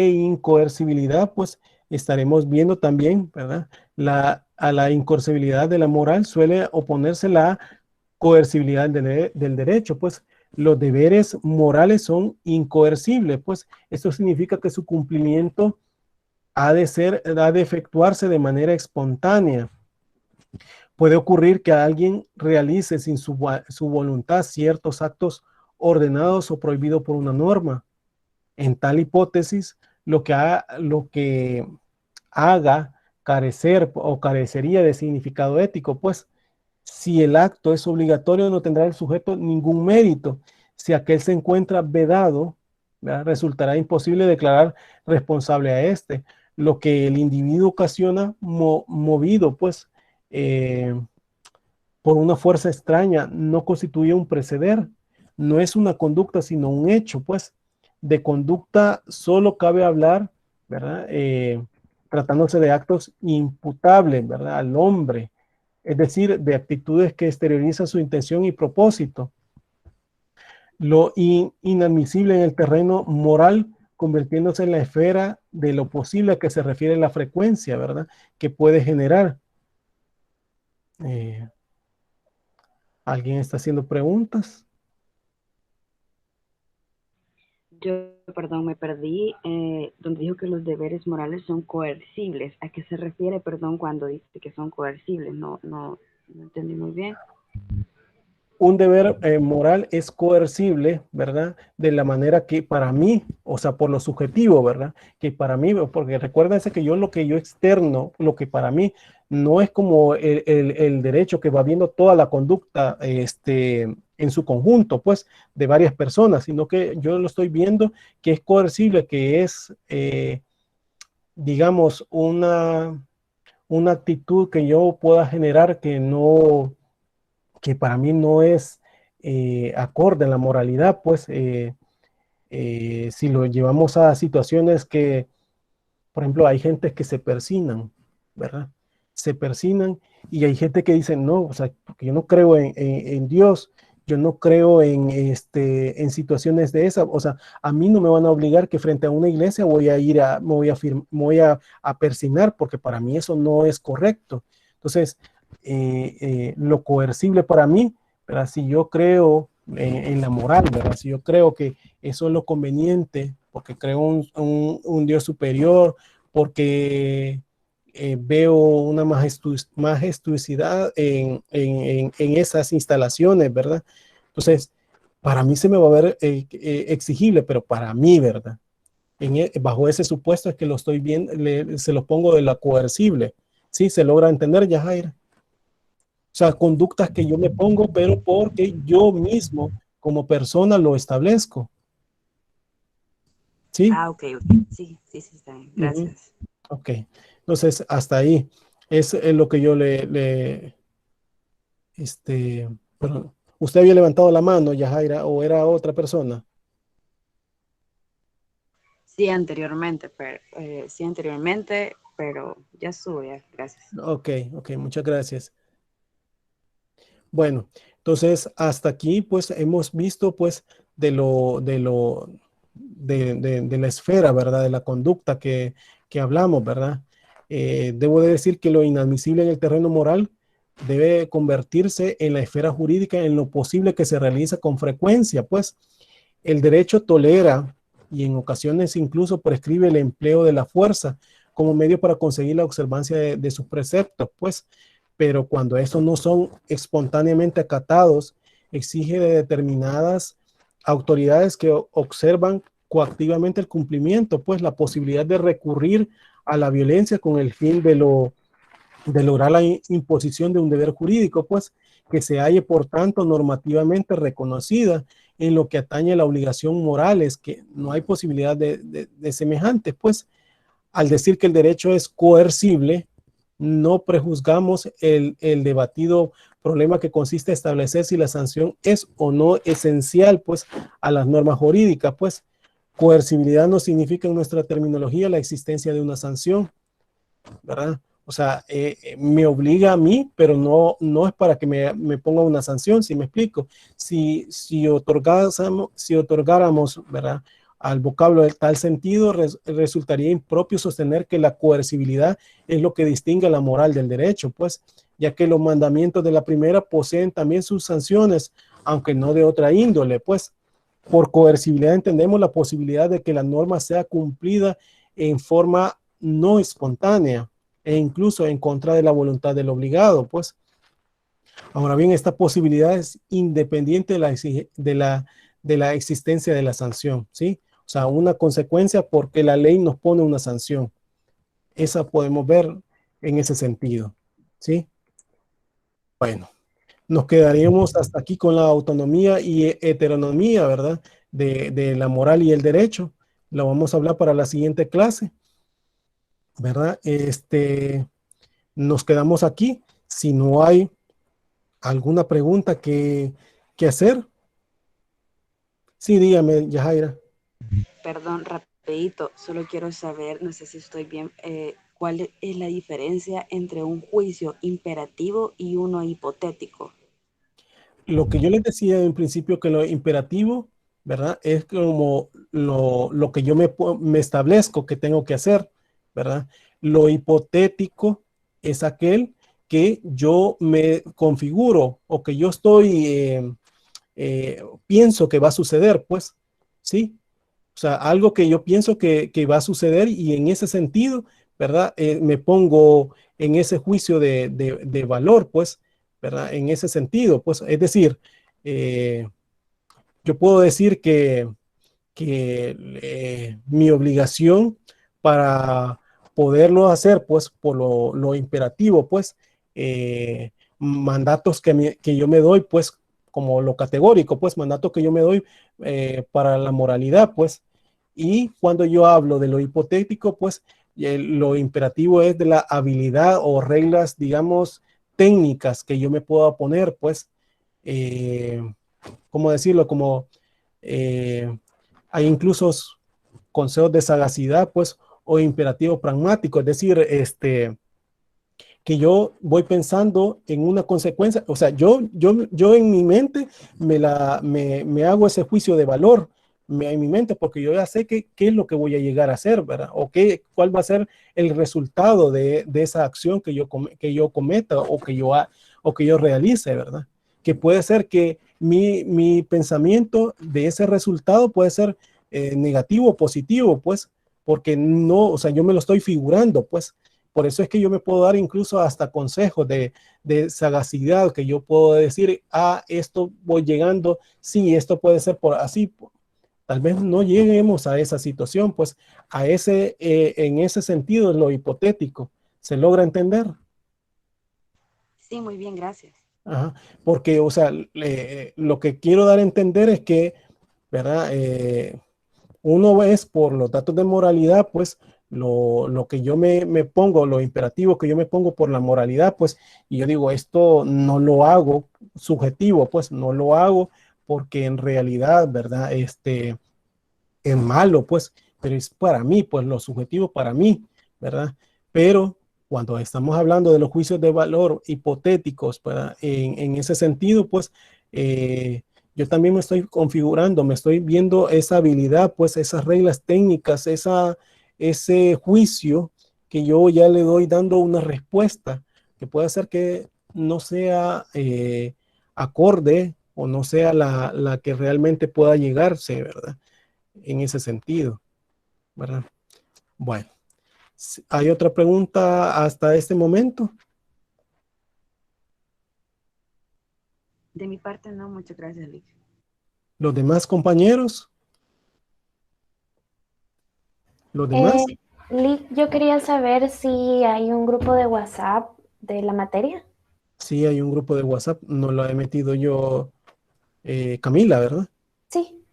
incoercibilidad, pues estaremos viendo también, ¿verdad? A la incoercibilidad de la moral suele oponerse la coercibilidad del derecho, pues los deberes morales son incoercibles, pues esto significa que su cumplimiento ha de efectuarse de manera espontánea. Puede ocurrir que alguien realice sin su voluntad ciertos actos ordenados o prohibidos por una norma. En tal hipótesis, lo que haga carecer o carecería de significado ético, pues si el acto es obligatorio no tendrá el sujeto ningún mérito. Si aquel se encuentra vedado, ¿verdad?, resultará imposible declarar responsable a este. Lo que el individuo ocasiona movido, pues, por una fuerza extraña, no constituye un preceder. No es una conducta, sino un hecho, pues. De conducta solo cabe hablar, ¿verdad? Tratándose de actos imputables, ¿verdad?, al hombre, es decir, de actitudes que exteriorizan su intención y propósito. Lo inadmisible en el terreno moral, convirtiéndose en la esfera de lo posible a que se refiere la frecuencia, ¿verdad?, que puede generar. ¿Alguien está haciendo preguntas? Yo, perdón, me perdí, donde dijo que los deberes morales son coercibles. ¿A qué se refiere, perdón, cuando dice que son coercibles? No entendí muy bien. Un deber moral es coercible, ¿verdad? De la manera que para mí, o sea, por lo subjetivo, ¿verdad? Que para mí, porque recuérdense que lo que yo externo, lo que para mí no es como el derecho que va viendo toda la conducta en su conjunto, pues, de varias personas, sino que yo lo estoy viendo que es coercible, que es, digamos, una actitud que yo pueda generar que para mí no es acorde a la moralidad, pues si lo llevamos a situaciones que, por ejemplo, hay gente que se persinan, ¿verdad? Se persinan y hay gente que dice, no, o sea, porque yo no creo en Dios, yo no creo en situaciones de esas, o sea, a mí no me van a obligar que frente a una iglesia me voy a persinar, porque para mí eso no es correcto. Entonces, lo coercible para mí, ¿verdad? Si yo creo en la moral, ¿verdad? Si yo creo que eso es lo conveniente, porque creo un Dios superior, porque veo una majestuosidad en esas instalaciones, ¿verdad? Entonces, para mí se me va a ver exigible, pero para mí, ¿verdad? Bajo ese supuesto es que lo estoy viendo, se lo pongo de la coercible. ¿Sí? ¿Se logra entender, Yajaira? O sea, conductas que yo me pongo, pero porque yo mismo como persona lo establezco. ¿Sí? Ah, ok. Sí, está bien. Gracias. Ok. Entonces, hasta ahí es lo que yo perdón. ¿Usted había levantado la mano, Yajaira, o era otra persona? Sí, anteriormente, pero ya sube, gracias. Ok, muchas gracias. Bueno, entonces hasta aquí pues hemos visto pues de la esfera, ¿verdad? De la conducta que hablamos, ¿verdad? Debo de decir que lo inadmisible en el terreno moral debe convertirse en la esfera jurídica en lo posible que se realiza con frecuencia, pues el derecho tolera y en ocasiones incluso prescribe el empleo de la fuerza como medio para conseguir la observancia de sus preceptos, pues, pero cuando estos no son espontáneamente acatados, exige de determinadas autoridades que observan coactivamente el cumplimiento, pues la posibilidad de recurrir a la violencia con el fin de lograr la imposición de un deber jurídico, pues que se halle por tanto normativamente reconocida en lo que atañe a la obligación moral, es que no hay posibilidad de semejantes, pues al decir que el derecho es coercible, no prejuzgamos el debatido problema que consiste en establecer si la sanción es o no esencial, pues, a las normas jurídicas, pues, Coercibilidad no significa en nuestra terminología la existencia de una sanción, ¿verdad? O sea, me obliga a mí, pero no es para que me ponga una sanción, si me explico. Si otorgáramos, ¿verdad?, al vocablo de tal sentido, resultaría impropio sostener que la coercibilidad es lo que distingue la moral del derecho, pues, ya que los mandamientos de la primera poseen también sus sanciones, aunque no de otra índole, pues. Por coercibilidad entendemos la posibilidad de que la norma sea cumplida en forma no espontánea e incluso en contra de la voluntad del obligado, pues. Ahora bien, esta posibilidad es independiente de la existencia de la sanción, ¿sí? O sea, una consecuencia porque la ley nos pone una sanción. Esa podemos ver en ese sentido, ¿sí? Bueno, nos quedaríamos hasta aquí con la autonomía y heteronomía, ¿verdad? De la moral y el derecho. Lo vamos a hablar para la siguiente clase, ¿verdad? Nos quedamos aquí. Si no hay alguna pregunta que hacer, sí, dígame, Yajaira. Perdón, rapidito, solo quiero saber, no sé si estoy bien, ¿cuál es la diferencia entre un juicio imperativo y uno hipotético? Lo que yo les decía en principio que lo imperativo, ¿verdad? Es como lo que yo me establezco que tengo que hacer, ¿verdad? Lo hipotético es aquel que yo me configuro o que yo pienso que va a suceder, pues, ¿sí? O sea, algo que yo pienso que va a suceder y en ese sentido, ¿verdad? Me pongo en ese juicio de valor, pues, ¿verdad? En ese sentido, pues, es decir, yo puedo decir que mi obligación para poderlo hacer, pues, por lo imperativo, pues, mandatos que yo me doy, pues, como lo categórico, pues, mandatos que yo me doy para la moralidad, pues, y cuando yo hablo de lo hipotético, pues, lo imperativo es de la habilidad o reglas, digamos, técnicas que yo me puedo poner, pues, ¿cómo decirlo? Como eh, hay incluso consejos de sagacidad, pues, o imperativo pragmático, es decir, que yo voy pensando en una consecuencia, o sea, yo en mi mente me hago ese juicio de valor en mi mente, porque yo ya sé qué es lo que voy a llegar a hacer, ¿verdad? O cuál va a ser el resultado de esa acción que yo cometa o que yo realice, ¿verdad? Que puede ser que mi pensamiento de ese resultado puede ser negativo o positivo, pues, porque no, o sea, yo me lo estoy figurando, pues. Por eso es que yo me puedo dar incluso hasta consejos de sagacidad, que yo puedo decir, esto voy llegando, sí, esto puede ser por así. Tal vez no lleguemos a esa situación, pues en ese sentido es lo hipotético. ¿Se logra entender? Sí, muy bien, gracias. Ajá. Porque, o sea, lo que quiero dar a entender es que, ¿verdad? Uno es por los datos de moralidad, pues lo que yo me pongo, lo imperativo que yo me pongo por la moralidad, pues, y yo digo, esto no lo hago subjetivo, pues no lo hago porque en realidad, ¿verdad? Es malo, pues, pero es para mí, pues lo subjetivo para mí, ¿verdad? Pero cuando estamos hablando de los juicios de valor hipotéticos, ¿verdad? En ese sentido, pues, yo también me estoy configurando, me estoy viendo esa habilidad, pues esas reglas técnicas, ese juicio que yo ya le doy dando una respuesta que puede ser que no sea acorde o no sea la que realmente pueda llegarse, ¿verdad? En ese sentido, ¿verdad? Bueno, ¿hay otra pregunta hasta este momento? De mi parte, no, muchas gracias, Lick. ¿Los demás compañeros? ¿Los demás? Lick, yo quería saber si hay un grupo de WhatsApp de la materia. Sí, hay un grupo de WhatsApp, no lo he metido yo, Camila, ¿verdad? Sí.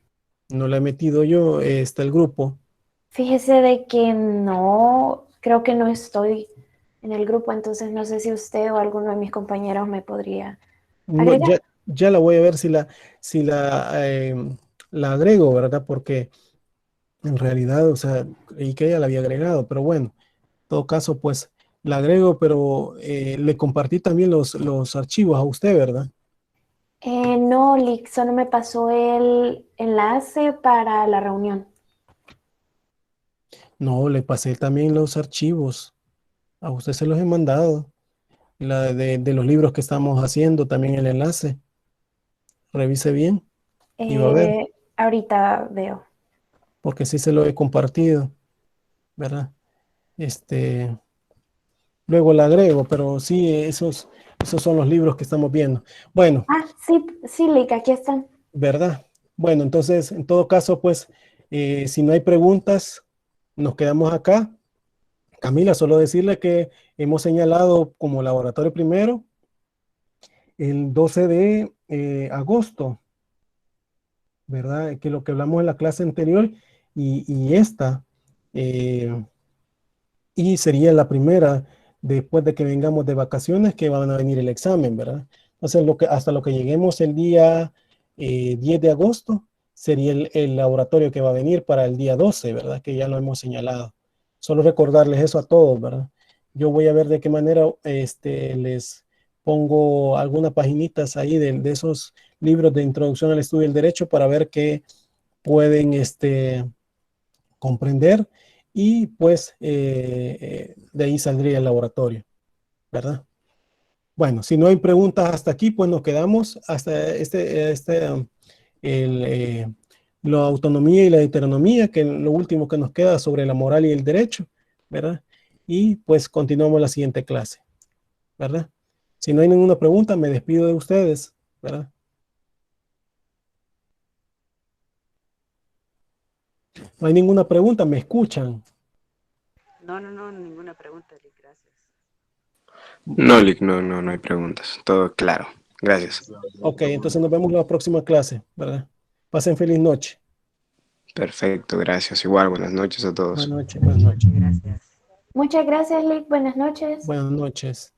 No lo he metido yo, está el grupo. Fíjese de que no, creo que no estoy en el grupo, entonces no sé si usted o alguno de mis compañeros me podría No, agregar. ya la voy a ver si la agrego, ¿verdad? Porque En realidad, o sea, creí que ella la había agregado, pero bueno, en todo caso, pues la agrego, pero le compartí también los archivos a usted, ¿verdad? No, Lick, solo me pasó el enlace para la reunión. No, le pasé también los archivos. A usted se los he mandado. De los libros que estamos haciendo, también el enlace. Revise bien y va a ver, Ahorita veo. porque sí se lo he compartido, ¿verdad? Este, luego la agrego, pero sí, esos son los libros que estamos viendo. Bueno, Ah, sí, sí, Lick, aquí están. ¿verdad? Bueno, entonces, en todo caso, pues, si no hay preguntas, nos quedamos acá. Camila, solo decirle que hemos señalado como laboratorio primero el 12 de agosto, ¿verdad? Que lo que hablamos en la clase anterior y esta, eh, y sería la primera después de que vengamos de vacaciones que van a venir el examen, ¿verdad? Entonces, hasta lo que lleguemos el día 10 de agosto sería el laboratorio que va a venir para el día 12, ¿verdad? Que ya lo hemos señalado. Solo recordarles eso a todos, ¿verdad? Yo voy a ver de qué manera les pongo algunas paginitas ahí de esos libros de introducción al estudio del derecho para ver qué pueden comprender y pues de ahí saldría el laboratorio, ¿verdad? Bueno, si no hay preguntas hasta aquí, pues nos quedamos hasta el, la autonomía y la heteronomía, que es lo último que nos queda sobre la moral y el derecho, ¿verdad? Y pues continuamos la siguiente clase, ¿verdad? Si no hay ninguna pregunta, me despido de ustedes, ¿verdad? No hay ninguna pregunta, me escuchan. No, ninguna pregunta, Lick, gracias. No, Lick, no hay preguntas. Todo claro. Gracias. Ok, entonces nos vemos en la próxima clase, ¿verdad? Pasen feliz noche. Perfecto, gracias. Igual, buenas noches a todos. Buenas noches, buenas noches. Gracias. Muchas gracias, Lick. Buenas noches. Buenas noches.